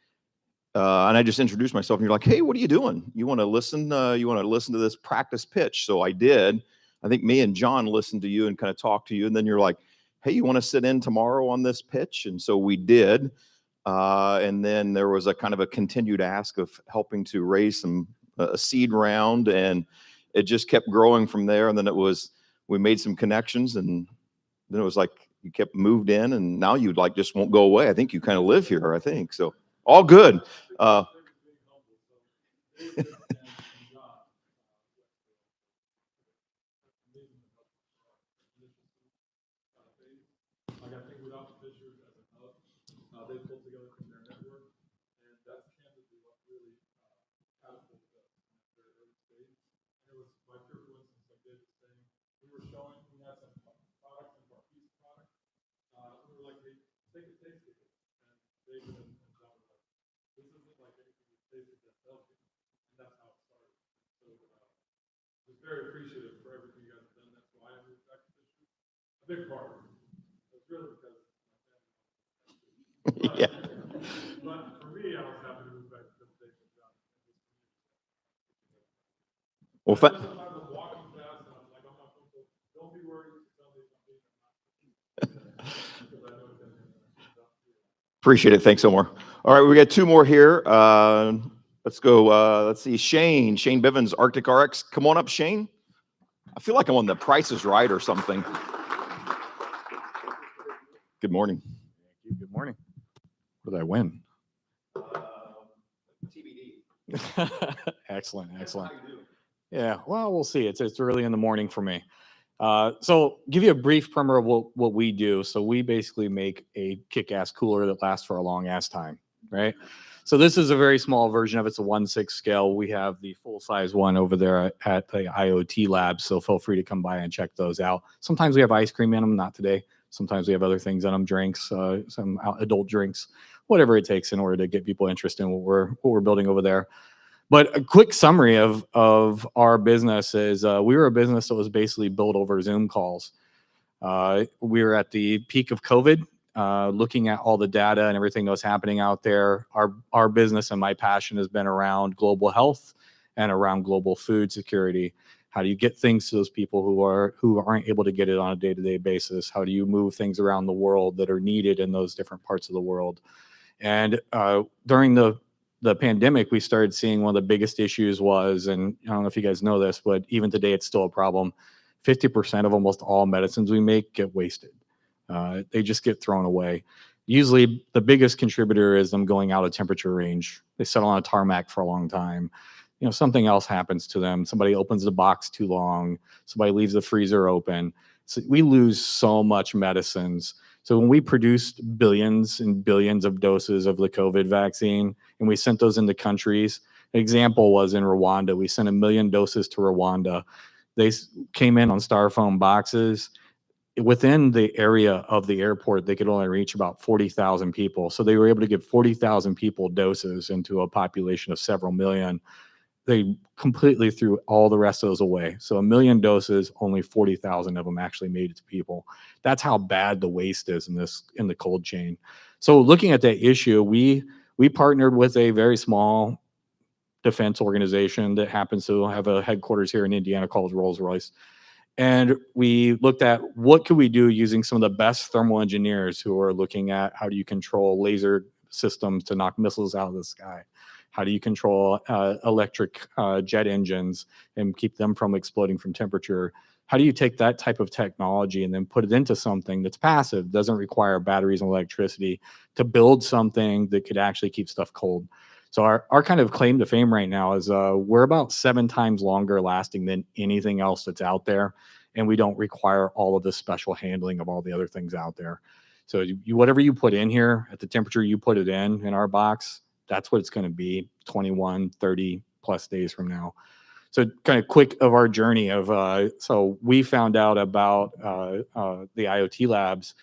and I just introduced myself, and you're like, hey, what are you doing? You want to listen? You want to listen to this practice pitch? So I did. I think me and John listened to you and kind of talked to you, and then you're like, hey, you want to sit in tomorrow on this pitch? And so we did. And then there was a kind of a continued ask of helping to raise a seed round, and it just kept growing from there. And then we made some connections, and then it was like you kept moved in, and now you just won't go away. I think you kind of live here, I think. So all good. They pulled together from their network, and that's candidly what really catapulted us in that very early stage. And it was by pure coincidence, like David was saying, we had some products and our piece product. We were like, hey, take a taste of it. And David and John were like, this isn't like anything we've tasted that's healthy. And that's how it started. So just very appreciative for everything you guys have done. That's why I moved back to Fisher. A big part of it. It's really because Yeah. but for me, I was happy to move back to the States with John. Well, appreciate it. Thanks, Omar. All right, we got two more here. Let's go. Let's see. Shane Bivens, Arctic RX. Come on up, Shane. I feel like I'm on The Price is Right or something. Good morning. Good morning. What did I win? TBD. Excellent. Yeah, well, we'll see. It's early in the morning for me. So give you a brief primer of what we do. So we basically make a kick-ass cooler that lasts for a long-ass time, right? So this is a very small version of it. It's a 1/6 scale. We have the full-size one over there at the IoT lab, so feel free to come by and check those out. Sometimes we have ice cream in them, not today. Sometimes we have other things in them, drinks, some adult drinks, whatever it takes in order to get people interested in what we're building over there. But a quick summary of our business is we were a business that was basically built over Zoom calls. We were at the peak of COVID, looking at all the data and everything that was happening out there. Our business and my passion has been around global health and around global food security. How do you get things to those people who aren't able to get it on a day-to-day basis? How do you move things around the world that are needed in those different parts of the world? And during the pandemic, we started seeing one of the biggest issues was, and I don't know if you guys know this, but even today it's still a problem. 50% of almost all medicines we make get wasted. They just get thrown away. Usually the biggest contributor is them going out of temperature range. They settle on a tarmac for a long time. You know, something else happens to them. Somebody opens the box too long. Somebody leaves the freezer open. So we lose so much medicines. So when we produced billions and billions of doses of the COVID vaccine, and we sent those into countries, an example was in Rwanda. We sent 1 million doses to Rwanda. They came in on styrofoam boxes. Within the area of the airport, they could only reach about 40,000 people. So they were able to give 40,000 people doses into a population of several million. They completely threw all the rest of those away. So 1 million doses, only 40,000 of them actually made it to people. That's how bad the waste is in the cold chain. So looking at that issue, we partnered with a very small defense organization that happens to have a headquarters here in Indiana called Rolls-Royce. And we looked at what could we do using some of the best thermal engineers who are looking at how do you control laser systems to knock missiles out of the sky? How do you control electric jet engines and keep them from exploding from temperature? How do you take that type of technology and then put it into something that's passive, doesn't require batteries and electricity to build something that could actually keep stuff cold? So our kind of claim to fame right now is we're about 7 times longer lasting than anything else that's out there. And we don't require all of the special handling of all the other things out there. So whatever you put in here at the temperature you put it in our box, that's what it's going to be 21, 30 plus days from now. So kind of quick of our journey of, so we found out about the IoT labs.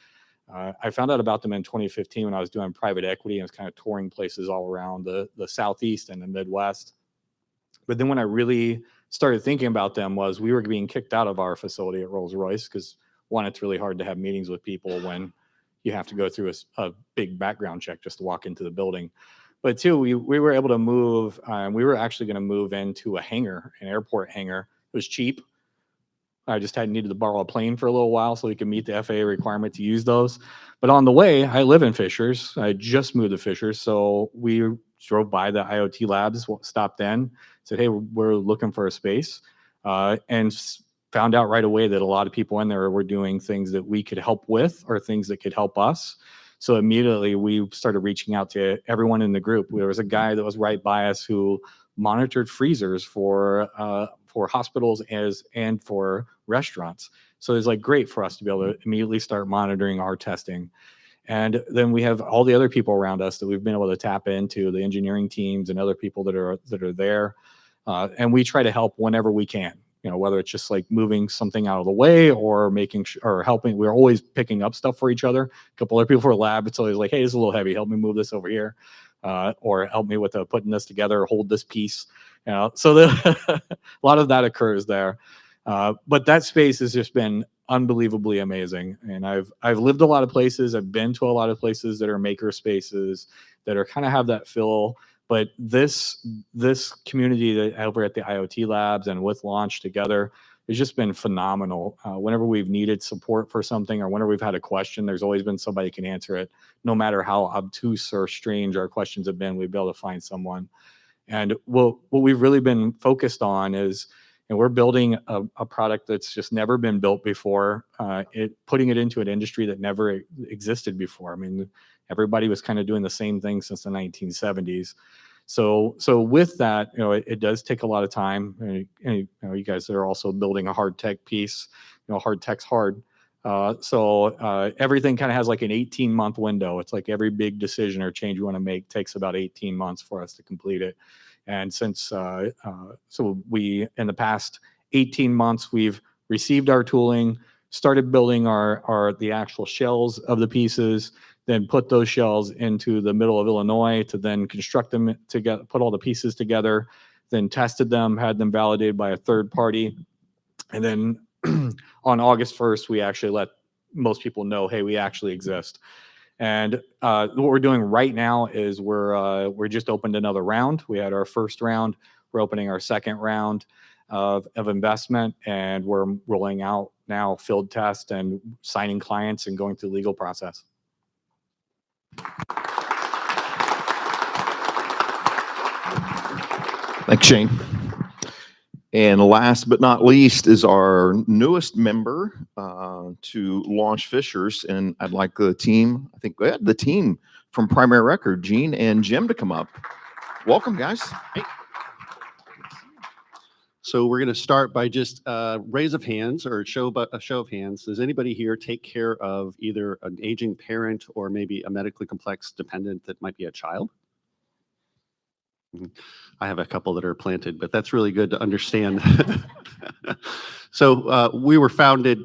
I found out about them in 2015 when I was doing private equity and was kind of touring places all around the Southeast and the Midwest. But then when I really started thinking about them was we were being kicked out of our facility at Rolls-Royce because one, it's really hard to have meetings with people when you have to go through a big background check just to walk into the building. But two, we were able to move. We were actually going to move into a hangar, an airport hangar. It was cheap. I just needed to borrow a plane for a little while so we could meet the FAA requirement to use those. But on the way, I live in Fishers. I just moved to Fishers. So we drove by the IoT labs, stopped in, said, hey, we're looking for a space, and found out right away that a lot of people in there were doing things that we could help with or things that could help us. So immediately we started reaching out to everyone in the group. There was a guy that was right by us who monitored freezers for hospitals and for restaurants. So it's like great for us to be able to immediately start monitoring our testing. And then we have all the other people around us that we've been able to tap into, the engineering teams and other people that are there. And we try to help whenever we can. You know, whether it's just like moving something out of the way or or helping, we're always picking up stuff for each other. A couple other people for a lab, it's always like, hey, this is a little heavy. Help me move this over here. Or help me with putting this together, hold this piece. You know, so a lot of that occurs there. But that space has just been unbelievably amazing. And I've lived a lot of places. I've been to a lot of places that are maker spaces that are kind of have that feel But this community that over at the IoT Labs and with Launch together has just been phenomenal. Whenever we've needed support for something or whenever we've had a question, there's always been somebody who can answer it. No matter how obtuse or strange our questions have been, we've been able to find someone. And what we've really been focused on is, and we're building a product that's just never been built before, putting it into an industry that never existed before. I mean, everybody was kind of doing the same thing since the 1970s. So with that, it does take a lot of time. And you guys are also building a hard tech piece. Hard tech's hard. So everything kind of has like an 18-month window. It's like every big decision or change you want to make takes about 18 months for us to complete it. And since so we, in the past 18 months, we've received our tooling, started building the actual shells of the pieces, then put those shells into the middle of Illinois to then construct them together, put all the pieces together, then tested them, had them validated by a third party. And then on August 1st, we actually let most people know, hey, we actually exist. And what we're doing right now is we're just opened another round. We had our first round. We're opening our second round of investment, and we're rolling out now field test and signing clients and going through the legal process. Thanks, Shane. And last but not least is our newest member to Launch Fishers. And I'd like the team, I think we had the team from Primary Record, Gene and Jim, to come up. Welcome, guys. Hey. So we're going to start by just raise of hands or a show of hands. Does anybody here take care of either an aging parent or maybe a medically complex dependent that might be a child? I have a couple that are planted, but that's really good to understand. So we were founded,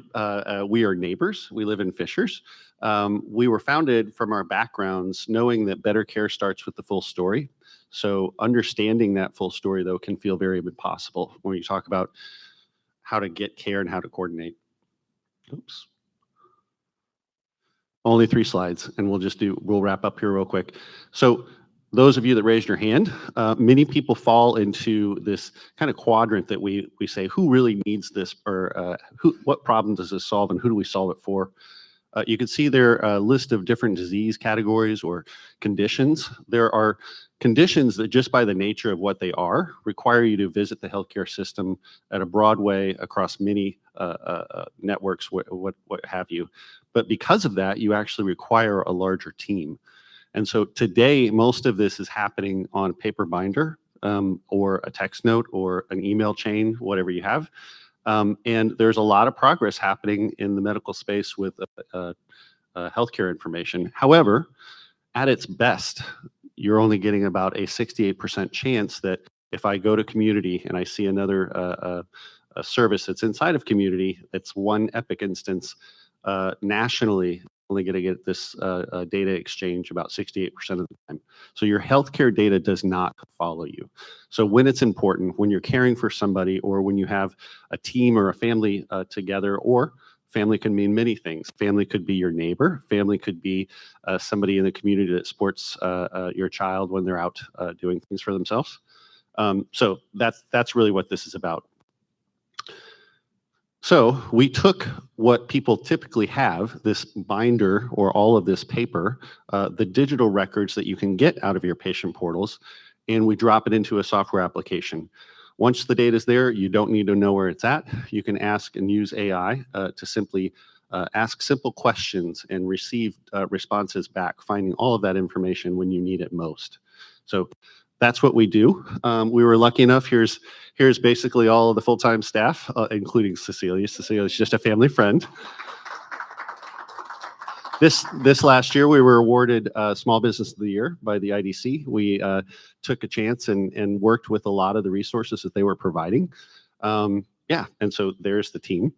we are neighbors. We live in Fishers. We were founded from our backgrounds, knowing that better care starts with the full story. So understanding that full story, though, can feel very impossible when you talk about how to get care and how to coordinate. Oops. Only 3 slides, and we'll wrap up here real quick. So those of you that raised your hand, many people fall into this kind of quadrant that we say, who really needs this, or what problem does this solve, and who do we solve it for? You can see there a list of different disease categories or conditions. There are conditions that just by the nature of what they are require you to visit the healthcare system at a broad way across many networks, what have you. But because of that, you actually require a larger team. And so today, most of this is happening on paper binder or a text note or an email chain, whatever you have. And there's a lot of progress happening in the medical space with healthcare information. However, at its best, you're only getting about a 68% chance that if I go to community and I see another a service that's inside of community, it's one Epic instance nationally, only going to get this data exchange about 68% of the time. So your healthcare data does not follow you. So when it's important, when you're caring for somebody, or when you have a team or a family together, or family can mean many things. Family could be your neighbor. Family could be somebody in the community that supports your child when they're out doing things for themselves. So that's really what this is about. So we took what people typically have, this binder or all of this paper, the digital records that you can get out of your patient portals, and we drop it into a software application. Once the data is there, you don't need to know where it's at. You can ask and use AI to simply ask simple questions and receive responses back, finding all of that information when you need it most. So that's what we do. We were lucky enough, here's basically all of the full-time staff, including Cecilia. Cecilia is just a family friend. This last year, we were awarded Small Business of the Year by the IDC. We took a chance and worked with a lot of the resources that they were providing. Yeah, and so there's the team.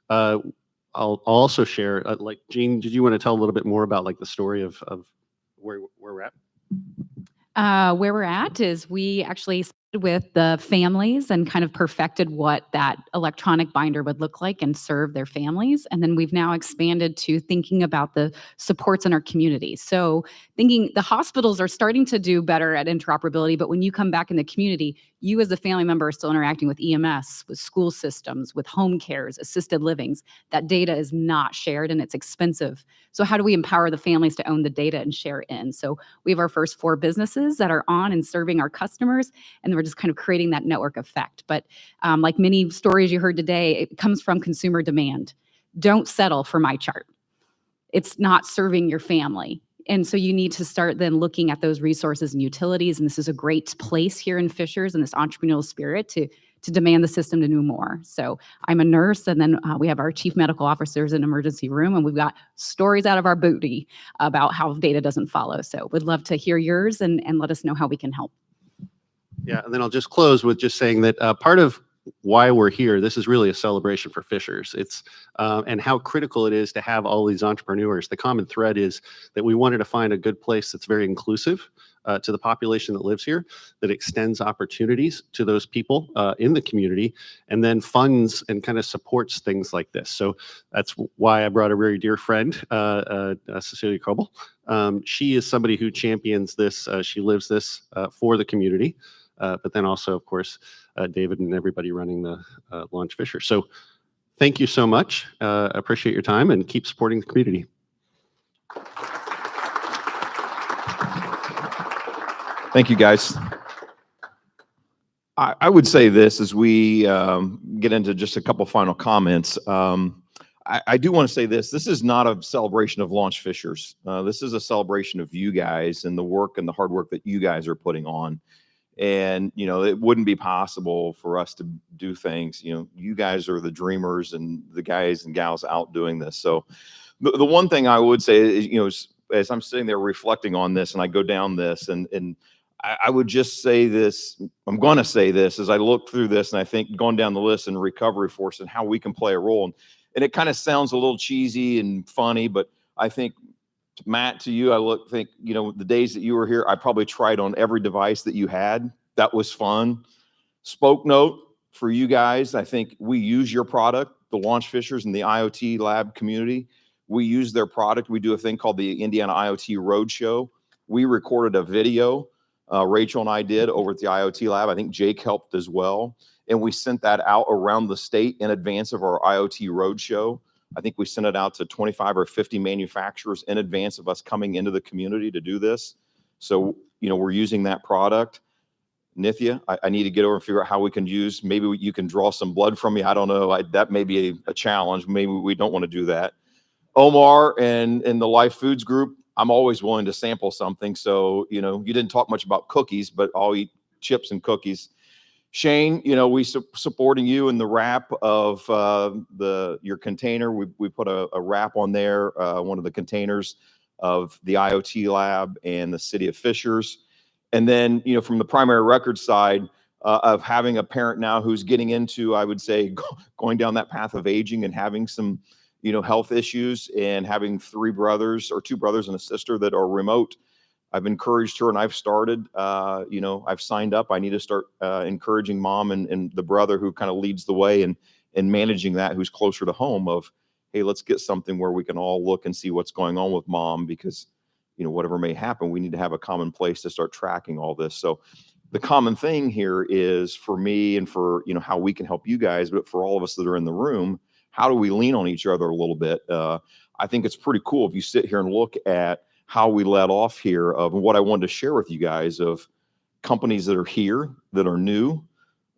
I'll also share, like, Gene, did you want to tell a little bit more about like the story of where we're at? Where we're at is we actually with the families and kind of perfected what that electronic binder would look like and serve their families. And then we've now expanded to thinking about the supports in our community. So thinking the hospitals are starting to do better at interoperability, but when you come back in the community, you as a family member are still interacting with EMS, with school systems, with home cares, assisted livings. That data is not shared and it's expensive. So how do we empower the families to own the data and share it in? So we have our first 4 businesses that are on and serving our customers, and we're just kind of creating that network effect. But like many stories you heard today, it comes from consumer demand. Don't settle for my chart. It's not serving your family. And so you need to start then looking at those resources and utilities. And this is a great place here in Fishers and this entrepreneurial spirit to demand the system to do more. So I'm a nurse, and then we have our chief medical officers in emergency room, and we've got stories out of our booty about how data doesn't follow. So we'd love to hear yours and let us know how we can help. Yeah, and then I'll just close with just saying that part of why we're here, this is really a celebration for Fishers. It's and how critical it is to have all these entrepreneurs. The common thread is that we wanted to find a good place that's very inclusive to the population that lives here, that extends opportunities to those people in the community, and then funds and kind of supports things like this. So that's why I brought a very dear friend, Cecilia Coble. She is somebody who champions this. She lives this for the community. But then also, of course, David and everybody running the Launch Fisher. So thank you so much. Appreciate your time and keep supporting the community. Thank you, guys. I would say this as we get into just a couple final comments. I do want to say this. This is not a celebration of Launch Fishers. This is a celebration of you guys and the work and the hard work that you guys are putting on. And, you know, it wouldn't be possible for us to do things. You know, you guys are the dreamers and the guys and gals out doing this. So the one thing I would say is, you know, as I'm sitting there reflecting on this and I go down this and I would just say this, I'm going to say this as I look through this and I think going down the list and recovery force and how we can play a role. And it kind of sounds a little cheesy and funny, but I think, Matt, to you, think, you know, the days that you were here, I probably tried on every device that you had. That was fun. Spoke Note for you guys. I think we use your product, the Launch Fishers and the IoT Lab community. We use their product. We do a thing called the Indiana IoT Roadshow. We recorded a video. Rachel and I did over at the IoT Lab. I think Jake helped as well. And we sent that out around the state in advance of our IoT Roadshow. I think we sent it out to 25 or 50 manufacturers in advance of us coming into the community to do this. So, you know, we're using that product. Nithya, I need to get over and figure out how we can use, maybe you can draw some blood from me. I don't know. That may be a challenge. Maybe we don't want to do that. Omar and the Life Foods group, I'm always willing to sample something. So, you know, you didn't talk much about cookies, but I'll eat chips and cookies. Shane, you know, we supporting you in the wrap of your container. We put a wrap on there, one of the containers of the IoT Lab and the City of Fishers. And then, you know, from the primary record side of having a parent now who's getting into, I would say, going down that path of aging and having some, you know, health issues and having 2 brothers and a sister that are remote. I've encouraged her and I've started, you know, I've signed up. I need to start encouraging mom and the brother who kind of leads the way and managing that, who's closer to home of, hey, let's get something where we can all look and see what's going on with mom because, you know, whatever may happen, we need to have a common place to start tracking all this. So the common thing here is for me and for, you know, how we can help you guys, but for all of us that are in the room, how do we lean on each other a little bit? I think it's pretty cool if you sit here and look at how we let off here of what I wanted to share with you guys of companies that are here, that are new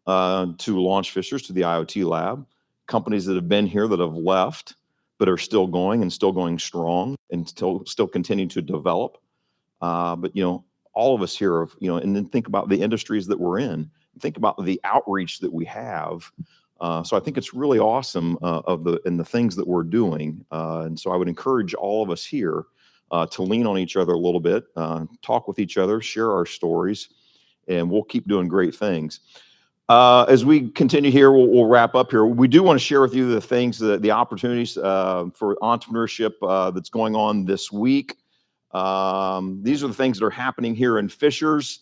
to Launch Fishers, to the IoT Lab, companies that have been here that have left, but are still going and still going strong and still continue to develop. But, you know, all of us here, you know, and then think about the industries that we're in, think about the outreach that we have. So I think it's really awesome in the things that we're doing. And so I would encourage all of us here to lean on each other a little bit, talk with each other, share our stories, and we'll keep doing great things. As we continue here, we'll wrap up here. We do want to share with you the things, the opportunities for entrepreneurship that's going on this week. These are the things that are happening here in Fishers.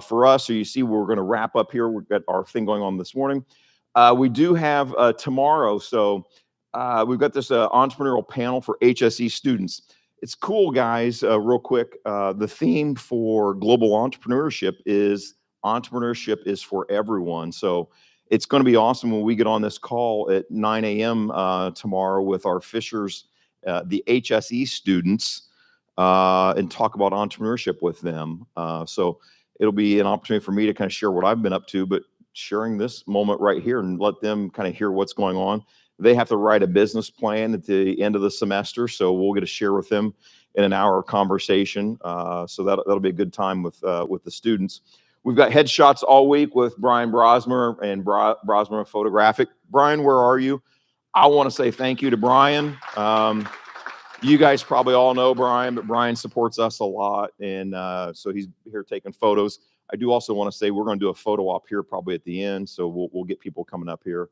For us, so you see we're going to wrap up here. We've got our thing going on this morning. We do have tomorrow, so we've got this entrepreneurial panel for HSE students. It's cool, guys. Real quick, the theme for Global Entrepreneurship is for everyone. So it's going to be awesome when we get on this call at 9 a.m. Tomorrow with our Fishers, the HSE students, and talk about entrepreneurship with them. So it'll be an opportunity for me to kind of share what I've been up to, but sharing this moment right here and let them kind of hear what's going on. They have to write a business plan at the end of the semester, so we'll get to share with them in an hour conversation. So that'll be a good time with the students. We've got headshots all week with Brian Brosmer and Brosmer Photographic. Brian, where are you? I want to say thank you to Brian. You guys probably all know Brian, but Brian supports us a lot, and so he's here taking photos. I do also want to say we're going to do a photo op here probably at the end, so we'll get people coming up here.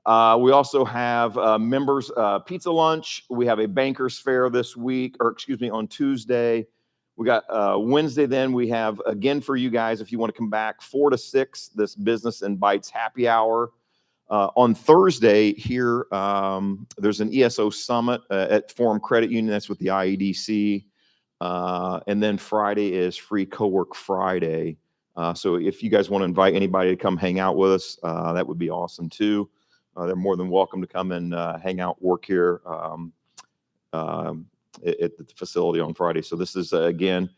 We also have members pizza lunch. We have a bankers fair this week, or excuse me, on Tuesday. We got Wednesday. Then we have, again, for you guys, if you want to come back, 4 to 6, this Business and Bites happy hour. On Thursday here, there's an ESO summit at Forum Credit Union. That's with the IEDC. And then Friday is Free Cowork Friday. So if you guys want to invite anybody to come hang out with us, that would be awesome too. They're more than welcome to come and hang out, work here at the facility on Friday. So this is, again,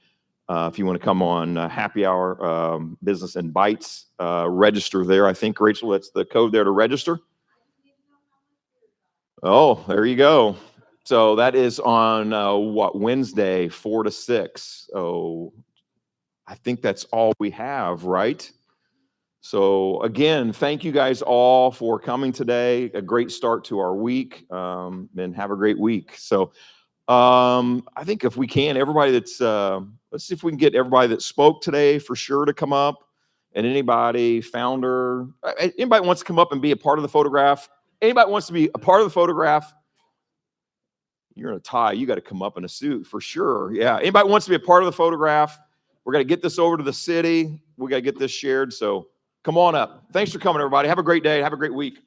if you want to come on happy hour, Business and Bites, register there. I think, Rachel, that's the code there to register. Oh, there you go. So that is on Wednesday, 4 to 6. Oh, I think that's all we have, right? So again, thank you guys all for coming today. A great start to our week, and have a great week. So I think if we can, everybody that's, let's see if we can get everybody that spoke today for sure to come up, and anybody, founder, anybody wants to come up and be a part of the photograph. Anybody wants to be a part of the photograph, you're in a tie. You got to come up in a suit for sure. Yeah. Anybody wants to be a part of the photograph, we're going to get this over to the city. We got to get this shared. So come on up. Thanks for coming, everybody. Have a great day. Have a great week.